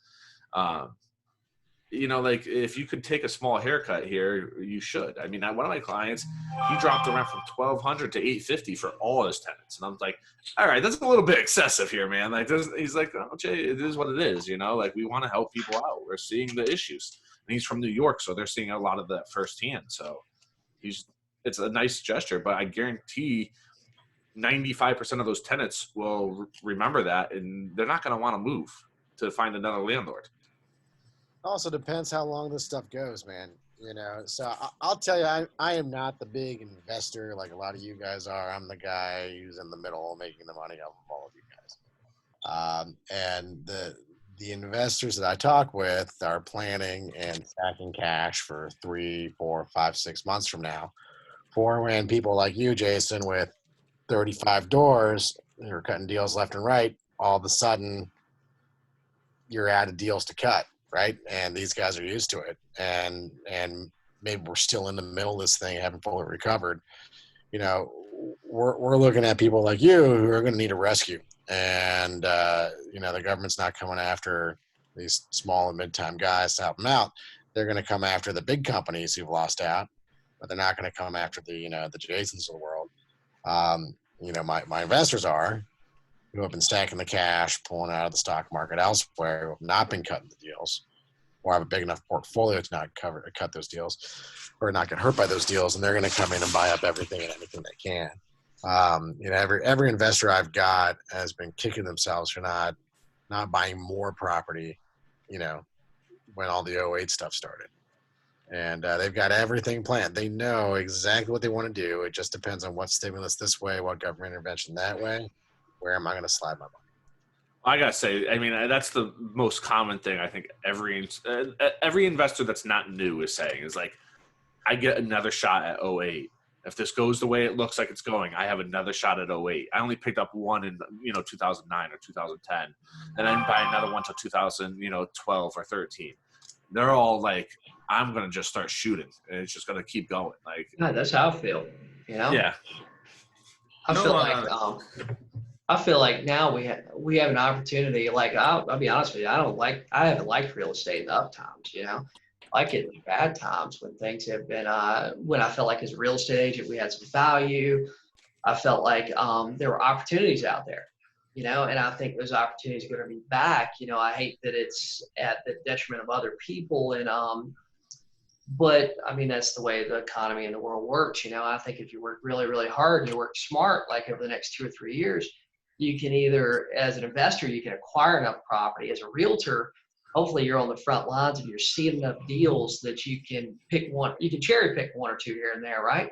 Like, if you could take a small haircut here, you should. I mean, one of my clients, he dropped the rent from $1,200 to $850 for all his tenants. And I'm like, all right, that's a little bit excessive here, man. Like, he's like, oh, Jay, it is what it is. Like, we want to help people out. We're seeing the issues. And he's from New York, so they're seeing a lot of that firsthand. So it's a nice gesture, but I guarantee 95% of those tenants will remember that, and they're not going to want to move to find another landlord. Also depends how long this stuff goes, man. So I'll tell you, I am not the big investor like a lot of you guys are. I'm the guy who's in the middle making the money off of all of you guys. And the investors that I talk with are planning and stacking cash for 3, 4, 5, 6 months from now, for when people like you, Jason, with 35 doors, you're cutting deals left and right, all of a sudden you're out of deals to cut. Right. And these guys are used to it. And maybe we're still in the middle of this thing, haven't fully recovered. We're looking at people like you who are going to need a rescue. And, the government's not coming after these small and mid-time guys to help them out. They're going to come after the big companies who've lost out, but they're not going to come after the the Jasons of the world. My investors are, who have been stacking the cash, pulling out of the stock market elsewhere, who have not been cutting the deals, or have a big enough portfolio to not cut those deals, or not get hurt by those deals, and they're going to come in and buy up everything and anything they can. Every investor I've got has been kicking themselves for not buying more property, when all the '08 stuff started. And they've got everything planned. They know exactly what they want to do. It just depends on what stimulus this way, what government intervention that way. Where am I going to slide my money? I gotta say, I mean, that's the most common thing I think every investor that's not new is saying is like, I get another shot at '08. If this goes the way it looks like it's going, I have another shot at '08. I only picked up one in 2009 or 2010, and then buy another one till 2012 or 13. They're all like, I'm gonna just start shooting, and it's just gonna keep going. Like, Yeah, that's how I feel. yeah. I feel like now we have an opportunity. Like I'll be honest with you, I haven't liked real estate in the up times. I like it in the bad times when things have been when I felt like as a real estate agent we had some value. I felt like there were opportunities out there, and I think those opportunities are going to be back. I hate that it's at the detriment of other people, and but I mean that's the way the economy in the world works. I think if you work really, really hard and you work smart, like over the next 2 or 3 years, you can either, as an investor, you can acquire enough property. As a realtor, hopefully you're on the front lines and you're seeing enough deals that you can pick one. You can cherry pick one or two here and there, right?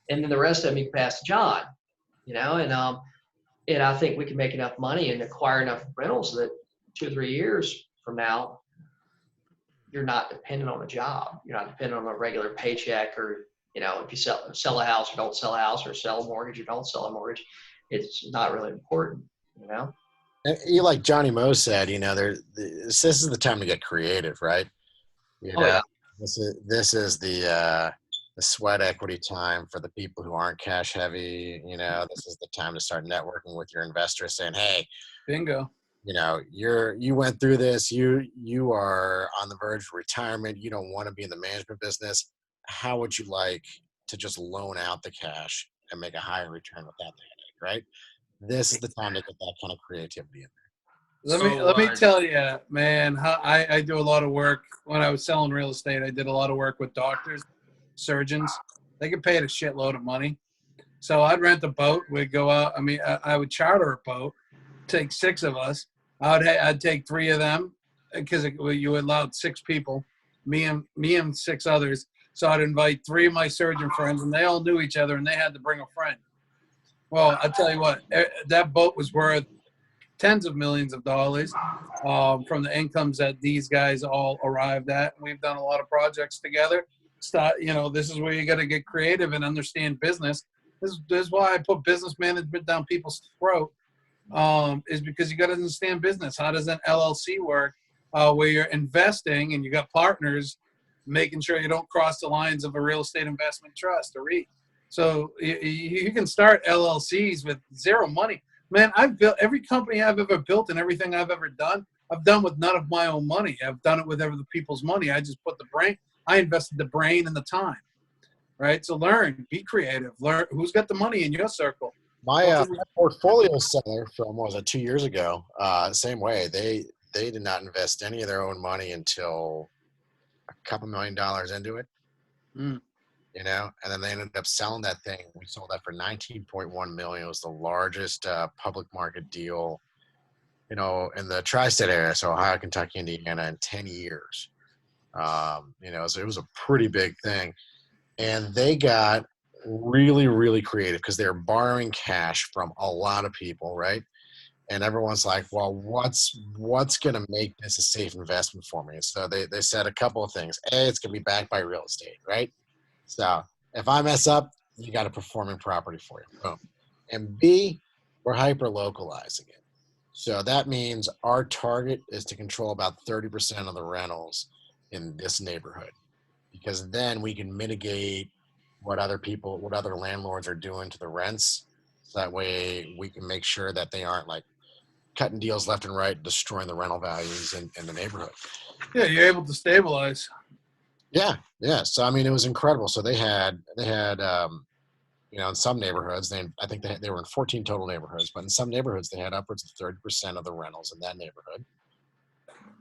And then the rest of them you can pass to John, and I think we can make enough money and acquire enough rentals that 2 or 3 years from now, you're not dependent on a job. You're not dependent on a regular paycheck, or if you sell a house or don't sell a house, or sell a mortgage or don't sell a mortgage. It's not really important. And like Johnny Moe said, this is the time to get creative, right? Yeah. This is the sweat equity time for the people who aren't cash heavy. This is the time to start networking with your investors, saying, "Hey, Bingo. You went through this. You are on the verge of retirement. You don't want to be in the management business. How would you like to just loan out the cash and make a higher return without the headache?" Right? This is the time to get that kind of creativity in there. Let me tell you, man, how I do a lot of work. When I was selling real estate, I did a lot of work with doctors, surgeons. They get paid a shitload of money. So I'd rent a boat. We'd go out. I mean, I would charter a boat, take 6 of us. I'd take 3 of them because you allowed 6 people, me and 6 others. So I'd invite 3 of my surgeon friends, and they all knew each other, and they had to bring a friend. Well, I'll tell you what, that boat was worth tens of millions of dollars from the incomes that these guys all arrived at. We've done a lot of projects together. This is where you got to get creative and understand business. This is why I put business management down people's throat, is because you got to understand business. How does an LLC work where you're investing and you got partners, making sure you don't cross the lines of a real estate investment trust or REIT. So you can start LLCs with 0 money. Man, I've built every company I've ever built, and everything I've ever done, I've done with none of my own money. I've done it with other people's money. I just put I invested the brain and the time, right? So learn, be creative, learn who's got the money in your circle. My portfolio seller from, what was it, 2 years ago, same way. They did not invest any of their own money until a couple $1 million into it. And then they ended up selling that thing. We sold that for $19.1 million. It was the largest public market deal, in the tri-state area, so Ohio, Kentucky, Indiana, in 10 years. So it was a pretty big thing. And they got really, really creative because they're borrowing cash from a lot of people, right? And everyone's like, well, what's going to make this a safe investment for me? So they said a couple of things. A, it's going to be backed by real estate, right? So if I mess up, you got a performing property for you. Boom. And B, we're hyper localizing it. So that means our target is to control about 30% of the rentals in this neighborhood, because then we can mitigate what other landlords are doing to the rents. So that way we can make sure that they aren't like cutting deals left and right, destroying the rental values in the neighborhood. Yeah, you're able to stabilize. Yeah, yeah. So I mean, it was incredible. So they had in some neighborhoods, I think they were in 14 total neighborhoods, but in some neighborhoods they had upwards of 30% of the rentals in that neighborhood,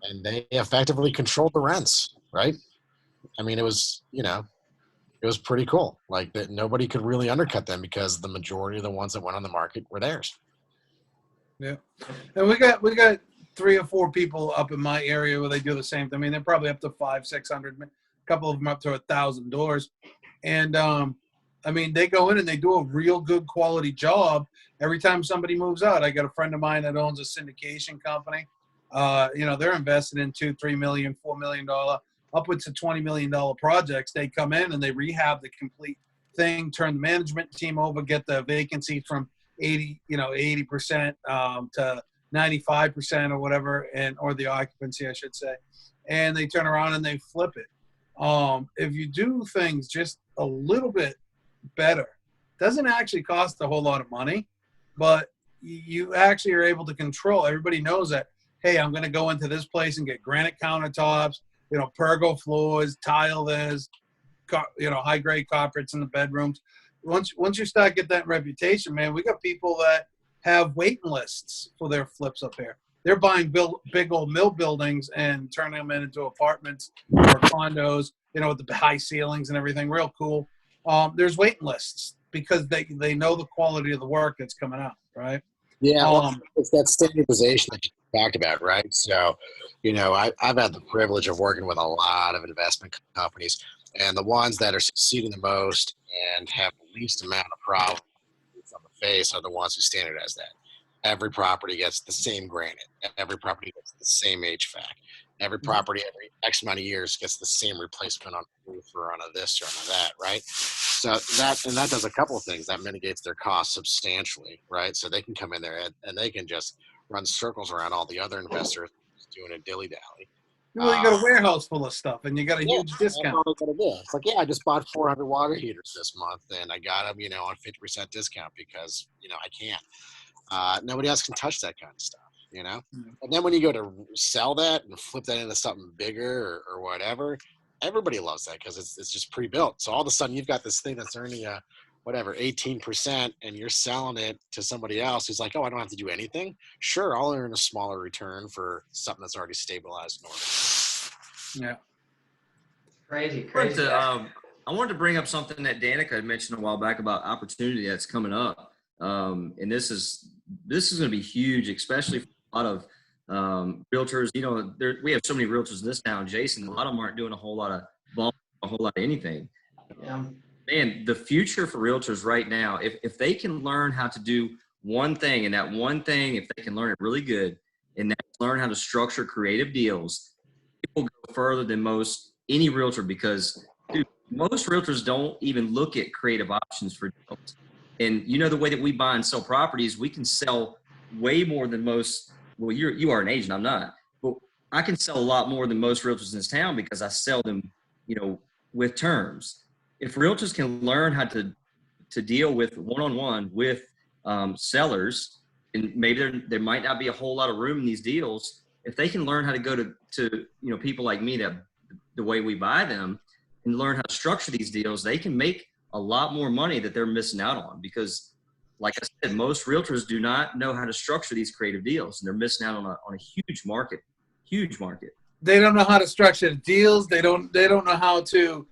and they effectively controlled the rents. Right? I mean, it was pretty cool. Like that, nobody could really undercut them because the majority of the ones that went on the market were theirs. Yeah, and we got 3 or 4 people up in my area where they do the same thing. I mean, they're probably up to 500-600. A couple of them up to 1,000 doors, and I mean, they go in and they do a real good quality job every time somebody moves out. I got a friend of mine that owns a syndication company. They're invested in $2-3 million, $4 million, upwards to $20 million projects. They come in and they rehab the complete thing, turn the management team over, get the vacancy from 80% to 95% or whatever, or the occupancy, I should say, and they turn around and they flip it. If you do things just a little bit better, doesn't actually cost a whole lot of money, but you actually are able to control. Everybody knows that, hey, I'm going to go into this place and get granite countertops, pergo floors, tile this, high grade carpets in the bedrooms. Once you start getting that reputation, man, we got people that have waiting lists for their flips up here. They're buying big old mill buildings and turning them into apartments or condos, with the high ceilings and everything, real cool. There's waiting lists because they know the quality of the work that's coming out, right? Yeah, well, it's that standardization that you talked about, right? So, I've had the privilege of working with a lot of investment companies, and the ones that are succeeding the most and have the least amount of problems on the face are the ones who standardize that. Every property gets the same granite. Every property gets the same HVAC. Every property every X amount of years gets the same replacement on a roof or on a this or on a that, right? So that does a couple of things. That mitigates their costs substantially, right? So they can come in there and they can just run circles around all the other investors doing a dilly-dally. Well, you got a warehouse full of stuff, and you got a huge discount. That's all they gotta do. It's like, I just bought 400 water heaters this month, and I got them, on 50% discount because, I can't. Nobody else can touch that kind of stuff, And then when you go to sell that and flip that into something bigger or whatever, everybody loves that because it's just pre-built. So all of a sudden you've got this thing that's earning 18%, and you're selling it to somebody else who's like, oh, I don't have to do anything. Sure, I'll earn a smaller return for something that's already stabilized. Yeah. Crazy. I wanted to bring up something that Danica had mentioned a while back about opportunity that's coming up. And this is going to be huge, especially for a lot of realtors. We have so many realtors in this town, Jason. A lot of them aren't doing a whole lot of a whole lot of anything. Yeah. Man, the future for realtors right now, if they can learn how to do one thing, and that one thing, if they can learn it really good, and that's learn how to structure creative deals, it will go further than any realtor, because dude, most realtors don't even look at creative options for deals. And the way that we buy and sell properties, we can sell way more than most. Well, you are an agent, I'm not, but I can sell a lot more than most realtors in this town because I sell them, with terms. If realtors can learn how to deal with one-on-one with sellers, and maybe there might not be a whole lot of room in these deals, if they can learn how to go to people like me, that the way we buy them, and learn how to structure these deals, they can make a lot more money that they're missing out on. Because like I said, most realtors do not know how to structure these creative deals, and they're missing out on a huge market. They don't know how to structure the deals. They don't know how to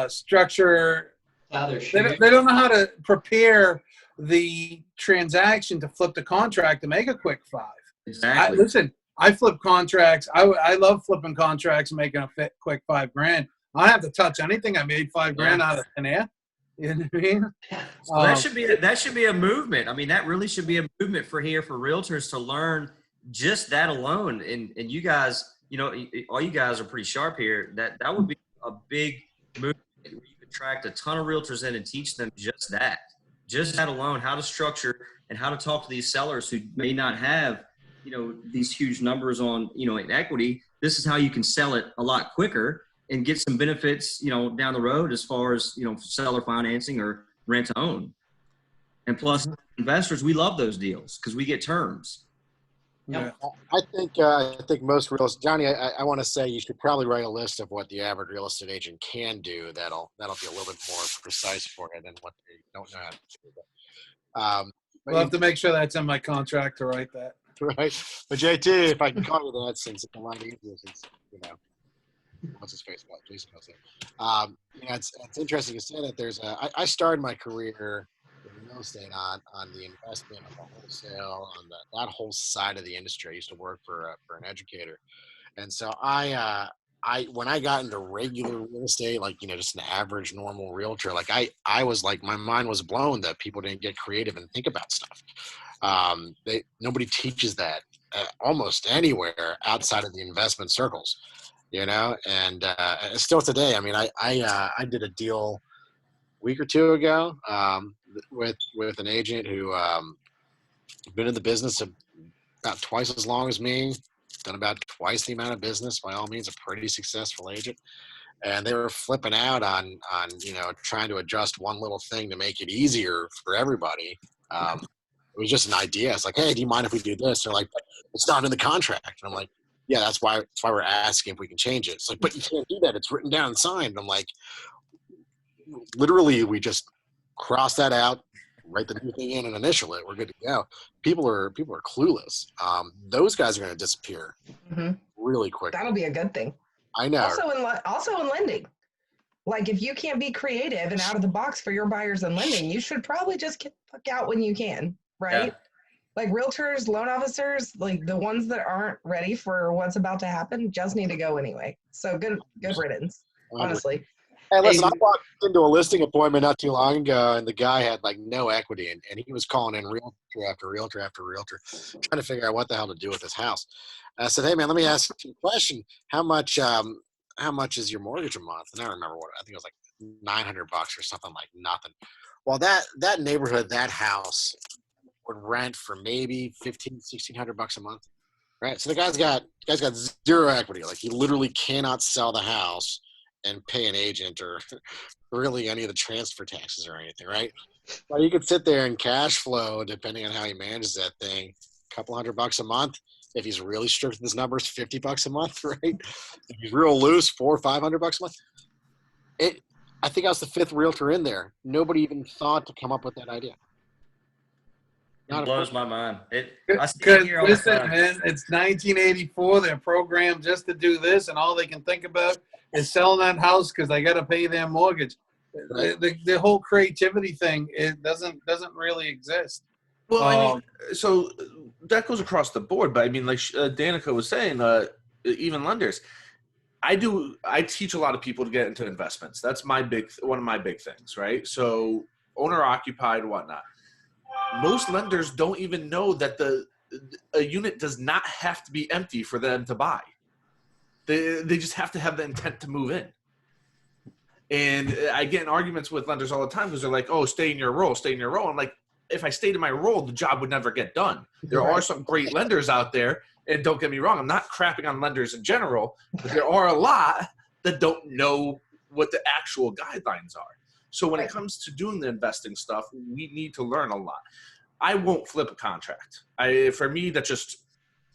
structure. They don't know how to prepare the transaction to flip the contract to make a quick $5. Exactly. I flip contracts. I love flipping contracts and making a quick $5,000. I don't have to touch anything. I made $5,000 out of thin air. You know what I mean? So that should be a movement. I mean, that really should be a movement for realtors to learn just that alone. And you guys, all you guys are pretty sharp here. That would be a big movement where you could attract a ton of realtors in and teach them just that alone, how to structure and how to talk to these sellers who may not have, these huge numbers on, in equity. This is how you can sell it a lot quicker and get some benefits, down the road as far as, seller financing or rent to own. And plus investors, we love those deals because we get terms. Yep. I think most real Johnny. I want to say you should probably write a list of what the average real estate agent can do. That'll be a little bit more precise for you than what they don't know how to do. But We'll have to make sure that's in my contract to write that. right. But JT, if I can call you that, since it's a lot easier, since what's his face? What Jason knows it. It's interesting to say that there's I started my career in real estate on the investment, on the wholesale, on that whole side of the industry. I used to work for an educator, and so when I got into regular real estate, like just an average normal realtor, like I was like, my mind was blown that people didn't get creative and think about stuff. Nobody teaches that almost anywhere outside of the investment circles, and still today. I mean, I did a deal a week or two ago with an agent who been in the business about twice as long as me, done about twice the amount of business, by all means, a pretty successful agent. And they were flipping out on trying to adjust one little thing to make it easier for everybody. It was just an idea. It's like, hey, do you mind if we do this? They're like, it's not in the contract. And I'm like, yeah, that's why we're asking if we can change it. It's like, but you can't do that. It's written down and signed. I'm like, literally, we just cross that out, write the new thing in, and initial it. We're good to go. People are clueless. Those guys are going to disappear really quick. That'll be a good thing. I know. Also in lending, like if you can't be creative and out of the box for your buyers in lending, you should probably just get the fuck out when you can, right? Yeah. Like realtors, loan officers, like the ones that aren't ready for what's about to happen, just need to go anyway. So good riddance, honestly. Hey, listen, I walked into a listing appointment not too long ago, and the guy had like no equity, and he was calling in realtor after realtor after realtor, trying to figure out what the hell to do with his house. I said, "Hey, man, let me ask you a question. How much is your mortgage a month?" And I don't remember what. I think it was like $900 or something, like nothing. Well, that neighborhood, that house would rent for maybe $1,500-$1,600 a month, right? So the guy's got zero equity. Like he literally cannot sell the house and pay an agent or really any of the transfer taxes or anything, right? Well, you could sit there and cash flow, depending on how he manages that thing, a couple $100 a month. If he's really strict with his numbers, $50 a month, right? If he's real loose, $400 or $500 a month. I think I was the fifth realtor in there. Nobody even thought to come up with that idea. It blows my mind. Listen, man, it's 1984. They're programmed just to do this, and all they can think about is selling that house because they got to pay their mortgage. Right. The whole creativity thing, it doesn't really exist. Well, I mean, so that goes across the board, but I mean, like Danica was saying, even lenders. I teach a lot of people to get into investments. That's one of my big things, right? So owner occupied, whatnot. Most lenders don't even know that a unit does not have to be empty for them to buy. They just have to have the intent to move in. And I get in arguments with lenders all the time because they're like, "Oh, stay in your role, stay in your role." I'm like, if I stayed in my role, the job would never get done. There are some great lenders out there, and don't get me wrong, I'm not crapping on lenders in general, but there are a lot that don't know what the actual guidelines are. So when it comes to doing the investing stuff, we need to learn a lot. I won't flip a contract. For me, that's just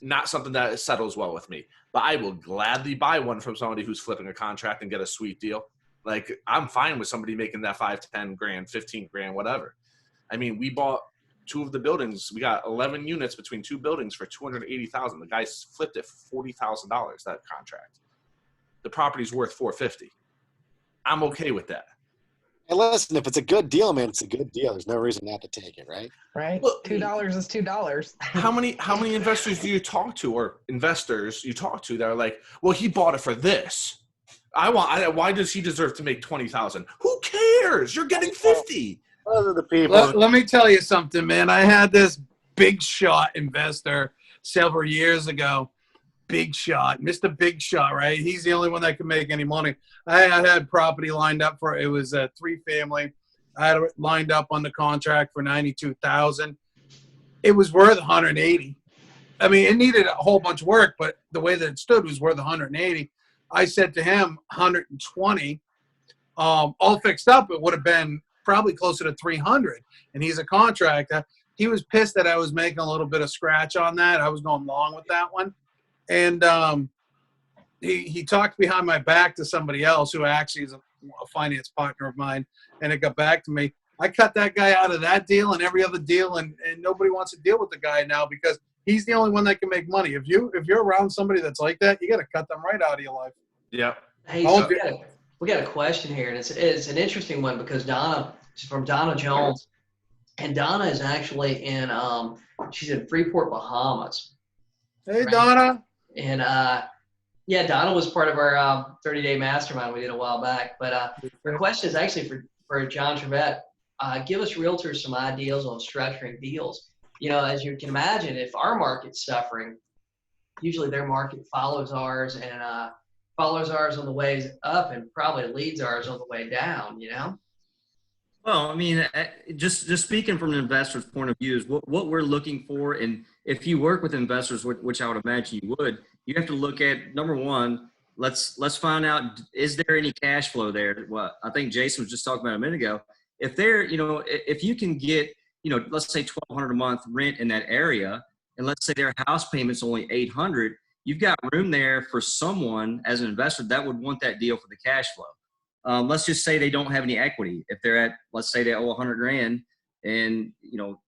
not something that settles well with me. But I will gladly buy one from somebody who's flipping a contract and get a sweet deal. Like, I'm fine with somebody making that $5 to $10 grand, 15 grand, whatever. I mean, we bought 2 of the buildings. We got 11 units between 2 buildings for $280,000. The guy flipped it for $40,000, that contract. The property's worth $450,000. I'm okay with that. And listen, if it's a good deal, man, it's a good deal. There's no reason not to take it, right? Right. Well, $2 is $2. How many investors do you talk to, or investors you talk to that are like, well, he bought it for this. Why does he deserve to make $20,000? Who cares? You're getting $50,000. Those are the people. Let me tell you something, man. I had this big shot investor several years ago. Big shot, Mr. Big Shot, right? He's the only one that can make any money. I had property lined up for it was a 3-family. I had it lined up on the contract for $92,000. It was worth $180,000. I mean, it needed a whole bunch of work, but the way that it stood was worth $180,000. I said to him, $120,000, all fixed up. It would have been probably closer to $300,000, and he's a contractor. he was pissed that I was making a little bit of scratch on that. I was going long with that one. And he talked behind my back to somebody else who actually is a finance partner of mine, and it got back to me. I cut that guy out of that deal and every other deal, and nobody wants to deal with the guy now because he's the only one that can make money. If you're around somebody that's like that, you got to cut them right out of your life. Yeah. Hey, so we got a question here, and it's an interesting one because from Donna Jones, and Donna is actually in she's in Freeport, Bahamas. Hey, right? Donna. And yeah, Donna was part of our 30-day mastermind we did a while back. But her question is actually for John Trevette. Give us realtors some ideas on structuring deals. You know, as you can imagine, if our market's suffering, usually their market follows ours and follows ours on the way up and probably leads ours on the way down, you know? Well, I mean, just speaking from an investor's point of view is what we're looking for. And if you work with investors, which I would imagine you would, you have to look at, number one, let's find out, is there any cash flow there? Well, I think Jason was just talking about a minute ago. If there, you know, if you can get, you know, let's say $1,200 a month rent in that area, and let's say their house payment's only $800, you've got room there for someone as an investor that would want that deal for the cash flow. Let's just say they don't have any equity. If they're at, let's say they owe $100,000 and, you know,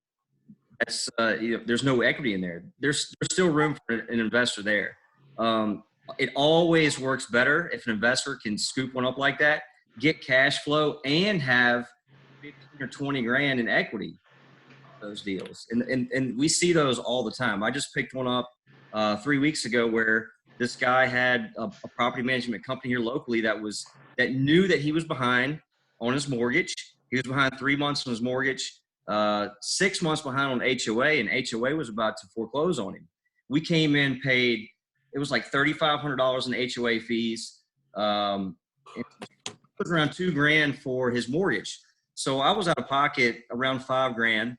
that's, you know, there's no equity in there. There's still room for an investor there. It always works better if an investor can scoop one up like that, get cash flow, and have 15 or 20 grand in equity. Those deals. And we see those all the time. I just picked one up 3 weeks ago where this guy had a property management company here locally that knew that he was behind on his mortgage. He was behind 3 months on his mortgage, 6 months behind on HOA, and HOA was about to foreclose on him. We came in, paid, it was like $3,500 in HOA fees. It was around $2,000 for his mortgage. So I was out of pocket around $5,000.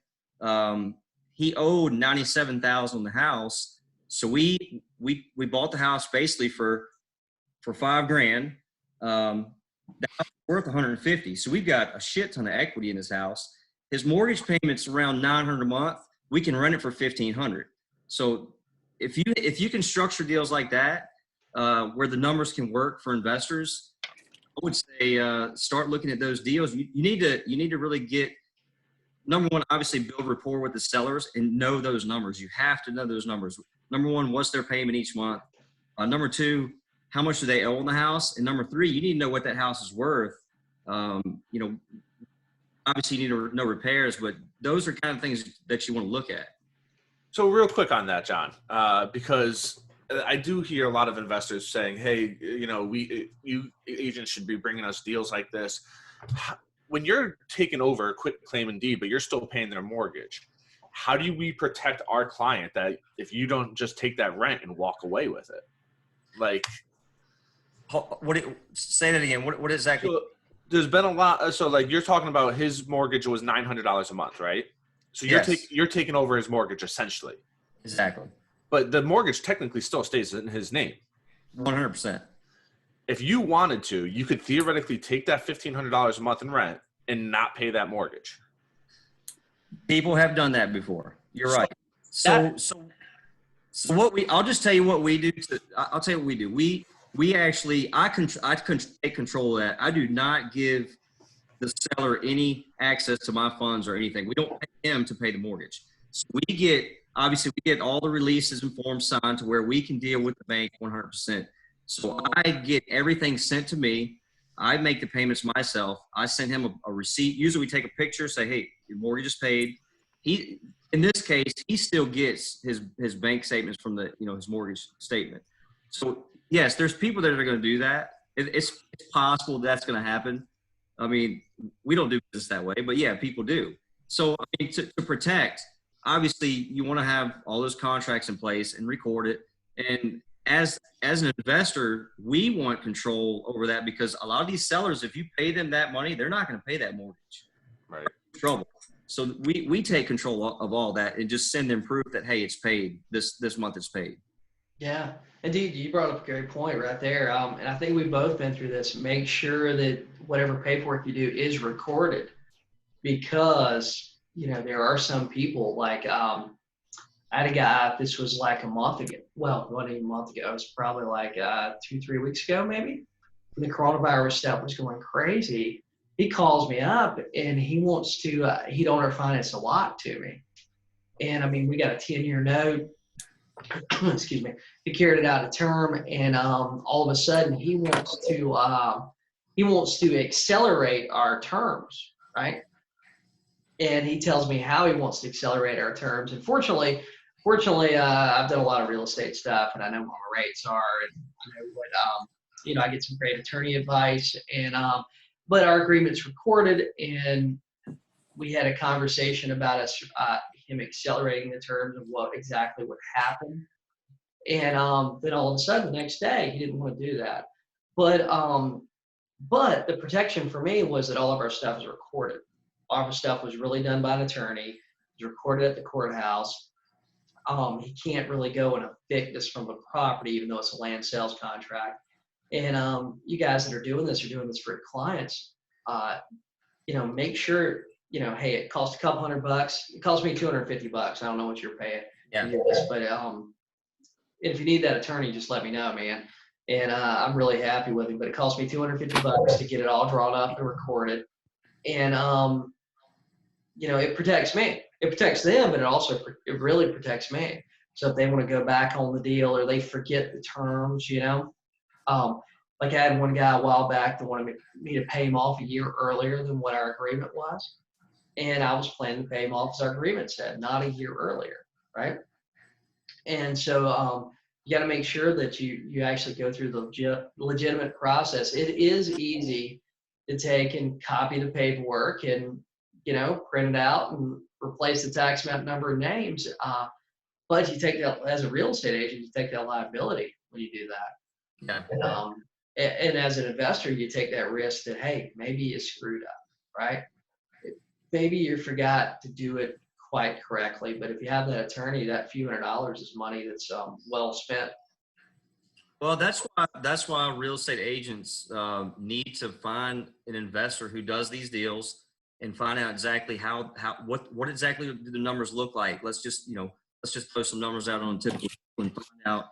He owed $97,000 on the house. So we bought the house basically for $5,000. That was worth $150,000. So we've got a shit ton of equity in his house. His mortgage payment's around $900 a month. We can rent it for $1,500. So if you can structure deals like that, where the numbers can work for investors, I would say start looking at those deals. You need to really get, number one, obviously build rapport with the sellers and know those numbers. You have to know those numbers. Number one, what's their payment each month? Number two, how much do they owe on the house? And number three, you need to know what that house is worth. You know, obviously you need to know repairs, but those are kind of things that you want to look at. So real quick on that, John, because I do hear a lot of investors saying, hey, you know, you agents should be bringing us deals like this. When you're taking over a quit claim and deed, but you're still paying their mortgage, how do we protect our client that if you don't just take that rent and walk away with it? Like, say that again. What exactly? So there's been a lot. So like you're talking about his mortgage was $900 a month, right? So you're taking over his mortgage essentially. Exactly. But the mortgage technically still stays in his name. 100%. If you wanted to, you could theoretically take that $1,500 a month in rent and not pay that mortgage. People have done that before. You're right. So I'll just tell you what we do. I'll tell you what we do. We actually, I take control of that. I do not give the seller any access to my funds or anything. We don't pay him to pay the mortgage. So we get all the releases and forms signed to where we can deal with the bank 100%. So I get everything sent to me. I make the payments myself. I send him a receipt. Usually we take a picture, say, hey, your mortgage is paid. In this case, he still gets his bank statements from his mortgage statement. So yes, there's people that are going to do that. It's possible that's going to happen. I mean, we don't do business that way, but yeah, people do. So I mean, to protect, obviously you want to have all those contracts in place and record it. And as an investor, we want control over that because a lot of these sellers, if you pay them that money, they're not going to pay that mortgage. Right. Trouble. So we take control of all that and just send them proof that, hey, it's paid. This month it's paid. Yeah. Indeed, you brought up a great point right there. And I think we've both been through this. Make sure that whatever paperwork you do is recorded because, there are some people like, I had a guy, this was like a month ago. Well, it wasn't even a month ago. It was probably like 2-3 weeks ago, maybe. When the coronavirus stuff was going crazy, he calls me up and he wants to, he'd owner finance a lot to me. And I mean, we got a 10-year note. Excuse me. He carried it out of term, and all of a sudden he wants to accelerate our terms, right? And he tells me how he wants to accelerate our terms. And fortunately, I've done a lot of real estate stuff, and I know what my rates are, and I know what I get some great attorney advice, and but our agreement's recorded, and we had a conversation about him accelerating the terms of what exactly would happen. And then all of a sudden, the next day, he didn't want to do that. But the protection for me was that all of our stuff is recorded. All of our stuff was really done by an attorney. It was recorded at the courthouse. He can't really go and evict us from the property, even though it's a land sales contract. And you guys that are doing this for your clients. Make sure, hey, it costs a couple $100. It costs me $250. I don't know what you're paying. Yeah. But if you need that attorney, just let me know, man. And I'm really happy with him. But it cost me $250 to get it all drawn up and recorded. And it protects me. It protects them, but it really protects me. So if they want to go back on the deal or they forget the terms, like I had one guy a while back that wanted me to pay him off a year earlier than what our agreement was. And I was planning to pay him off as our agreement said, not a year earlier, right? And so you got to make sure that you actually go through the legitimate process. It is easy to take and copy the paperwork and, print it out and replace the tax map number and names. But you take that, as a real estate agent, you take that liability when you do that. Yeah. And as an investor, you take that risk that, hey, maybe you screwed up, right? Maybe you forgot to do it quite correctly, but if you have that attorney, that few $100 is money that's well spent. Well, that's why real estate agents need to find an investor who does these deals and find out exactly what exactly do the numbers look like. Let's just throw some numbers out on a typical and find out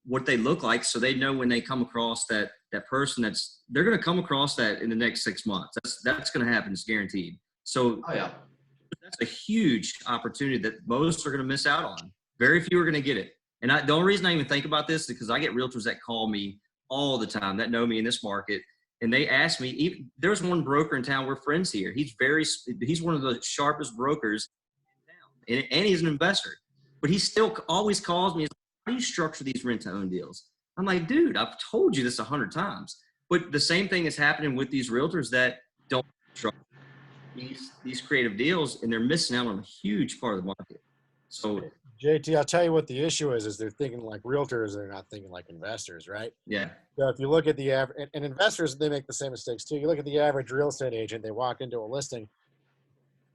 what they look like, so they know when they come across that person they're going to come across that in the next 6 months. That's going to happen. It's guaranteed. So that's a huge opportunity that most are going to miss out on. Very few are going to get it. And the only reason I even think about this is because I get realtors that call me all the time that know me in this market. And they ask me, there's one broker in town, we're friends here. He's one of the sharpest brokers in town. And he's an investor. But he still always calls me, how do you structure these rent-to-own deals? I'm like, dude, I've told you this 100 times. But the same thing is happening with these realtors that don't structure these creative deals, and they're missing out on a huge part of the market. So, JT, I'll tell you what the issue is they're thinking like realtors, they're not thinking like investors, right? Yeah. So if you look at the average, and investors, they make the same mistakes too. You look at the average real estate agent, they walk into a listing,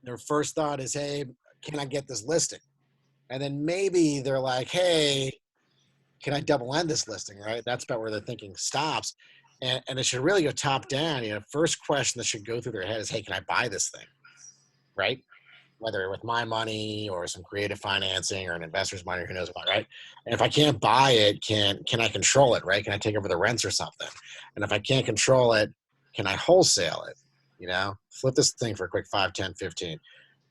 their first thought is, hey, can I get this listing? And then maybe they're like, hey, can I double end this listing, right? That's about where their thinking stops. And it should really go top down. First question that should go through their head is, hey, can I buy this thing, right? Whether with my money or some creative financing or an investor's money, who knows what, right? And if I can't buy it, can I control it, right? Can I take over the rents or something? And if I can't control it, can I wholesale it? Flip this thing for a quick 5, 10, 15.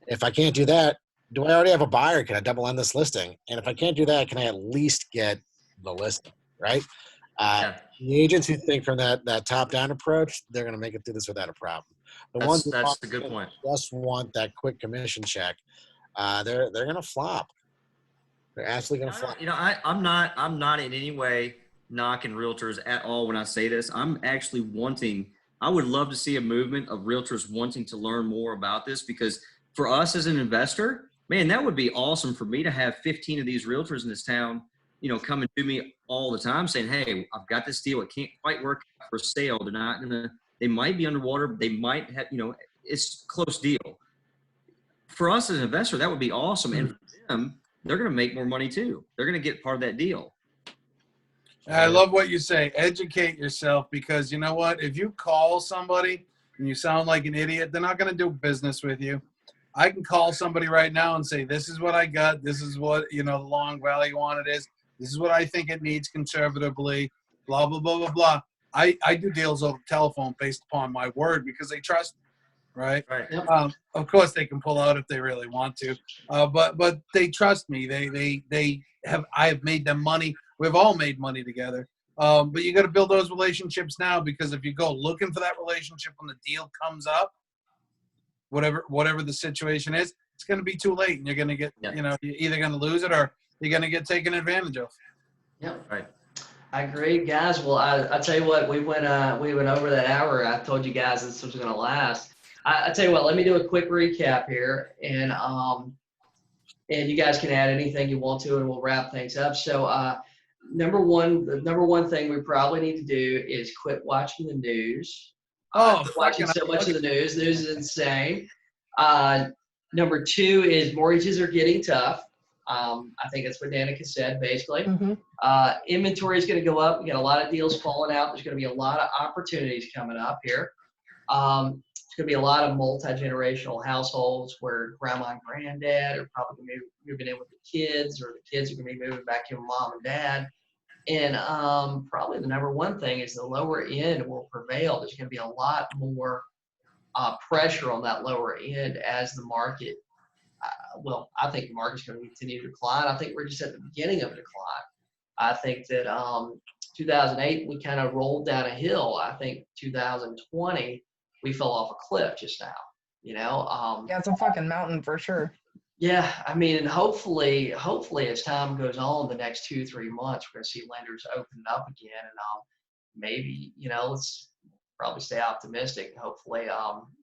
If I can't do that, do I already have a buyer? Can I double end this listing? And if I can't do that, can I at least get the listing, right? The agents who think from that top-down approach, they're going to make it through this without a problem. That's a good point. Just want that quick commission check. They're going to flop. They're absolutely going to flop. I'm not in any way knocking realtors at all when I say this. I'm actually I would love to see a movement of realtors wanting to learn more about this, because for us as an investor, man, that would be awesome for me to have 15 of these realtors in this town, coming to me all the time saying, hey, I've got this deal. It can't quite work for sale. They might be underwater. They might have, it's a close deal. For us as an investor, that would be awesome. And for them, they're going to make more money too. They're going to get part of that deal. I love what you say. Educate yourself, because if you call somebody and you sound like an idiot, they're not going to do business with you. I can call somebody right now and say, this is what I got. This is what, the long value on it is. This is what I think it needs conservatively, blah, blah, blah, blah, blah. I do deals over the telephone based upon my word because they trust me, right? Right. Yep. Of course, they can pull out if they really want to, but they trust me. I have made them money. We've all made money together. But you got to build those relationships now, because if you go looking for that relationship when the deal comes up, whatever the situation is, it's going to be too late, and you're going to get, you're either going to lose it or you're going to get taken advantage of. Yep. Right. I agree, guys. Well, I tell you what, we went over that hour. I told you guys this was going to last. I tell you what, let me do a quick recap here, and you guys can add anything you want to, and we'll wrap things up. So, the number one thing we probably need to do is quit watching the news. Watching so much of the news. The news is insane. Number two is mortgages are getting tough. I think that's what Danica said, basically. Mm-hmm. Inventory is going to go up. We got a lot of deals falling out. There's going to be a lot of opportunities coming up here. It's going to be a lot of multi-generational households where grandma and granddad are probably going to be moving in with the kids, or the kids are going to be moving back in with mom and dad. And probably the number one thing is the lower end will prevail. There's going to be a lot more pressure on that lower end as the market. I think the market's going to continue to decline. I think we're just at the beginning of a decline. I think that 2008, we kind of rolled down a hill. I think 2020, we fell off a cliff just now, Yeah, it's a fucking mountain for sure. Yeah, I mean, and hopefully as time goes on, the next 2-3 months, we're going to see lenders open up again, and maybe, let's probably stay optimistic. Hopefully,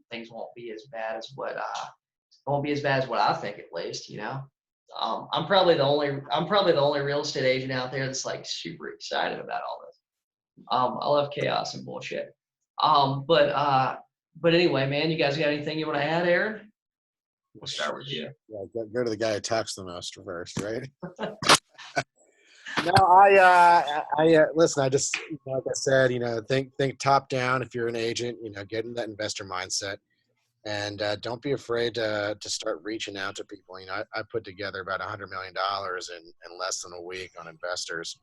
things won't be as bad as what I think, at least. I'm probably the only real estate agent out there that's like super excited about all this. I love chaos and bullshit. But anyway, man, you guys got anything you want to add, Aaron? We'll start with you. Yeah, go to the guy who talks the most first, right? No, I listen. I just, like I said, think top down. If you're an agent, get in that investor mindset, and don't be afraid to start reaching out to people. I put together about $100 million in less than a week on investors,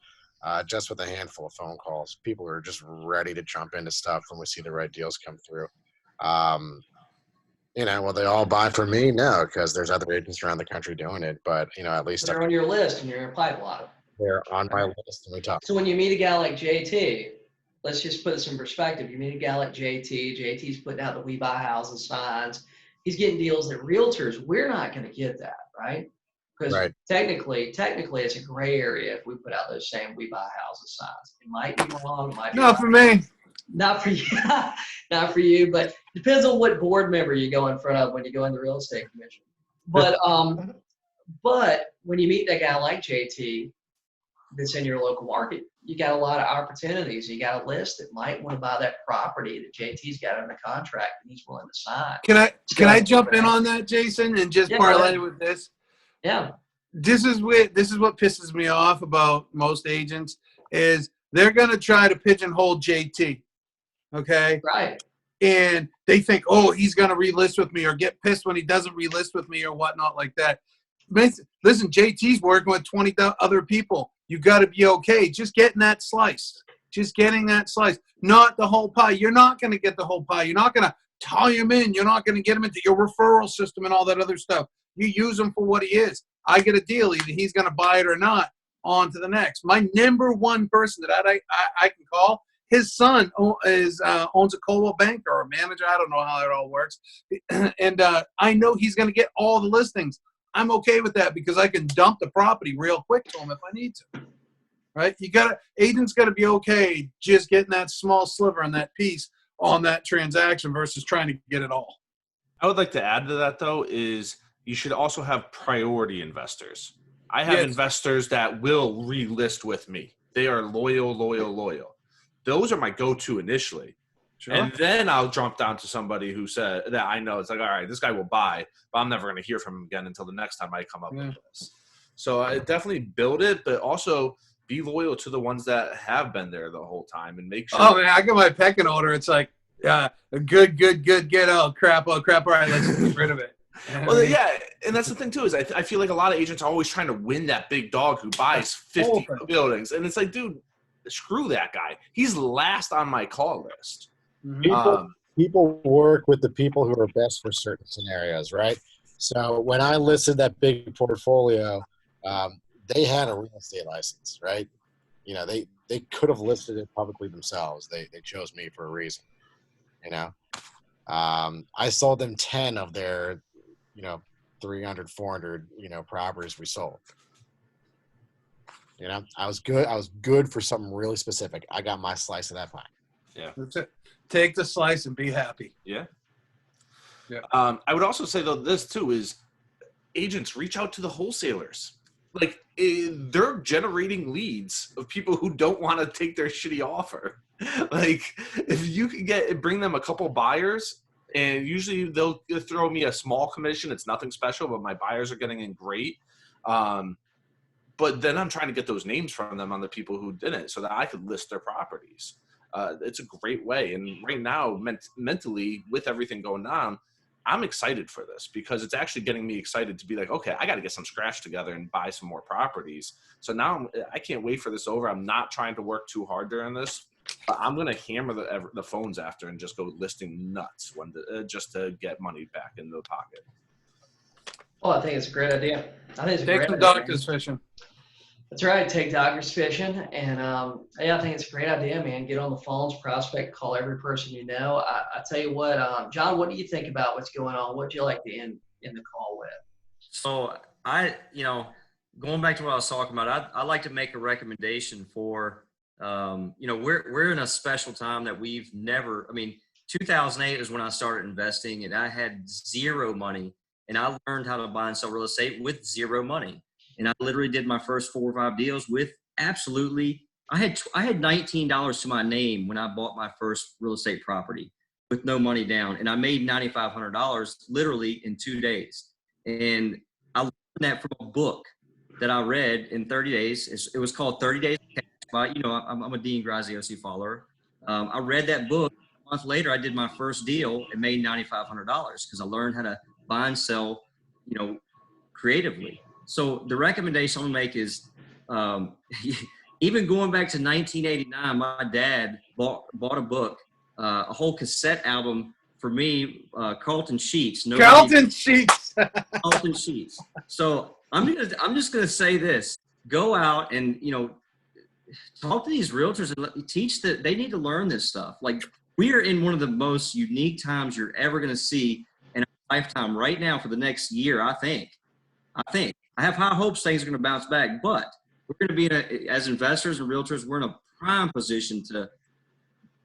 just with a handful of phone calls. People are just ready to jump into stuff when we see the right deals come through. Will they all buy from me? No, because there's other agents around the country doing it. But, at least they're on your list and you're in a pipeline. They're on my list and we talk. So when you meet a guy like JT, let's just put this in perspective. You meet a guy like JT. JT's putting out the "We Buy Houses" signs. He's getting deals that realtors, we're not going to get that, right? Because technically, it's a gray area if we put out those same "We Buy Houses" signs. It might be wrong. It might be Not for me. Not for you. Not for you, but depends on what board member you go in front of when you go in the real estate commission. But when you meet that guy like JT that's in your local market, you got a lot of opportunities. You got a list that might want to buy that property that JT's got under contract and he's willing to sign. Can I jump in on that, Jason, and just parlay with this? Yeah. This is what pisses me off about most agents is they're going to try to pigeonhole JT. Okay. Right. And they think, oh, he's going to relist with me, or get pissed when he doesn't relist with me or whatnot like that. Listen, JT's working with 20 other people. You got to be okay. Just getting that slice. Just getting that slice. Not the whole pie. You're not going to get the whole pie. You're not going to tie him in. You're not going to get him into your referral system and all that other stuff. You use him for what he is. I get a deal. Either he's going to buy it or not. On to the next. My number one person that I can call, his son owns a Coldwell Bank or a manager. I don't know how it all works. And I know he's going to get all the listings. I'm okay with that because I can dump the property real quick to him if I need to. Right? Agents got to be okay just getting that small sliver and that piece on that transaction versus trying to get it all. I would like to add to that, though, is you should also have priority investors. I have investors that will relist with me. They are loyal. Those are my go-to initially. Sure. And then I'll jump down to somebody who said that I know it's like, all right, this guy will buy, but I'm never going to hear from him again until the next time I come up with this. So I definitely build it, but also be loyal to the ones that have been there the whole time and make sure. Oh, man, I got my pecking order. It's like, good. Oh, crap. All right, let's get rid of it. Well, yeah, and that's the thing too is I feel like a lot of agents are always trying to win that big dog who buys 50 buildings, and it's like, dude, screw that guy. He's last on my call list. People work with the people who are best for certain scenarios, right? So when I listed that big portfolio, they had a real estate license, right? You know, they could have listed it publicly themselves. They chose me for a reason, you know. I sold them 10 of their, 300, 400, properties we sold. You know, I was good for something really specific. I got my slice of that pie. Yeah. That's it. Take the slice and be happy. Yeah. Yeah. I would also say though, this too is agents reach out to the wholesalers. Like they're generating leads of people who don't want to take their shitty offer. Like if you can bring them a couple buyers, and usually they'll throw me a small commission. It's nothing special, but my buyers are getting in great. But then I'm trying to get those names from them on the people who didn't, so that I could list their properties. It's a great way. And right now, mentally, with everything going on, I'm excited for this because it's actually getting me excited to be like, okay, I got to get some scratch together and buy some more properties. So now I can't wait for this over. I'm not trying to work too hard during this. I'm going to hammer the phones after and just go listing nuts just to get money back in the pocket. Well, I think it's a great idea. I think it's a Take great some idea. doctors fishing. That's right. Take doggers fishing. And yeah, I think it's a great idea, man. Get on the phones, prospect, call every person you know. I tell you what, John, what do you think about what's going on? What do you like to end the call with? So going back to what I was talking about, I like to make a recommendation for, we're in a special time that we've never, 2008 is when I started investing and I had zero money and I learned how to buy and sell real estate with zero money. And I literally did my first 4 or 5 deals with absolutely, I had $19 to my name when I bought my first real estate property with no money down. And I made $9,500 literally in 2 days. And I learned that from a book that I read in 30 days. It was called 30 Days of Cash by, I'm a Dean Graziosi follower. I read that book. A month later, I did my first deal and made $9,500 because I learned how to buy and sell, creatively. So the recommendation I'm gonna make is, even going back to 1989, my dad bought a book, a whole cassette album for me, Carlton Sheets. Carlton Sheets. Carlton Sheets. So I'm just gonna say this: go out and talk to these realtors and teach that they need to learn this stuff. Like we are in one of the most unique times you're ever gonna see in a lifetime right now for the next year. I think. I have high hopes things are going to bounce back, but we're going to be as investors and realtors, we're in a prime position to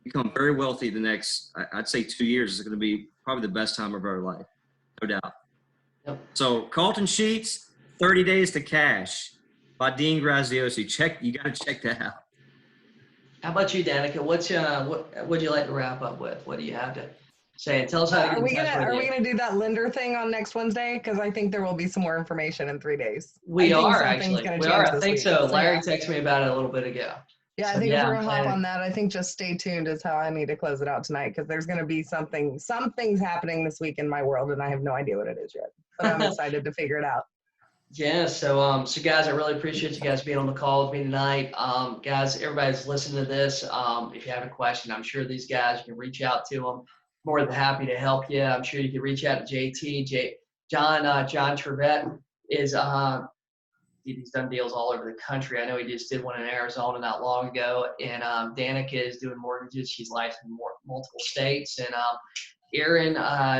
become very wealthy the next, I'd say 2 years is going to be probably the best time of our life. No doubt. Yep. So Carlton Sheets, 30 Days to Cash by Dean Graziosi. You got to check that out. How about you, Danica? What would you like to wrap up with? What do you have to say? And tell us how to get in touch with you. Are we gonna do that lender thing on next Wednesday? Because I think there will be some more information in 3 days. We are actually. I think so. Week. Larry texted me about it a little bit ago. Yeah, I think if we're gonna hop on that, I think just stay tuned is how I need to close it out tonight because there's gonna be something's happening this week in my world and I have no idea what it is yet. But I'm excited to figure it out. Yeah, so guys, I really appreciate you guys being on the call with me tonight. Guys, everybody's listening to this. If you have a question, I'm sure these guys, you can reach out to them. More than happy to help you. I'm sure you can reach out to JT. John Trevette is he's done deals all over the country. I know he just did one in Arizona not long ago. And Danica is doing mortgages. She's licensed in multiple states. And Aaron,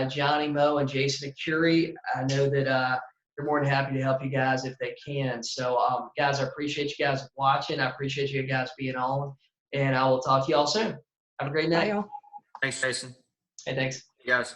Johnny Moe, and Jason Acuri, I know that they're more than happy to help you guys if they can. So guys, I appreciate you guys watching. I appreciate you guys being on. And I will talk to you all soon. Have a great night. Thanks, Jason. Hey, thanks. You guys.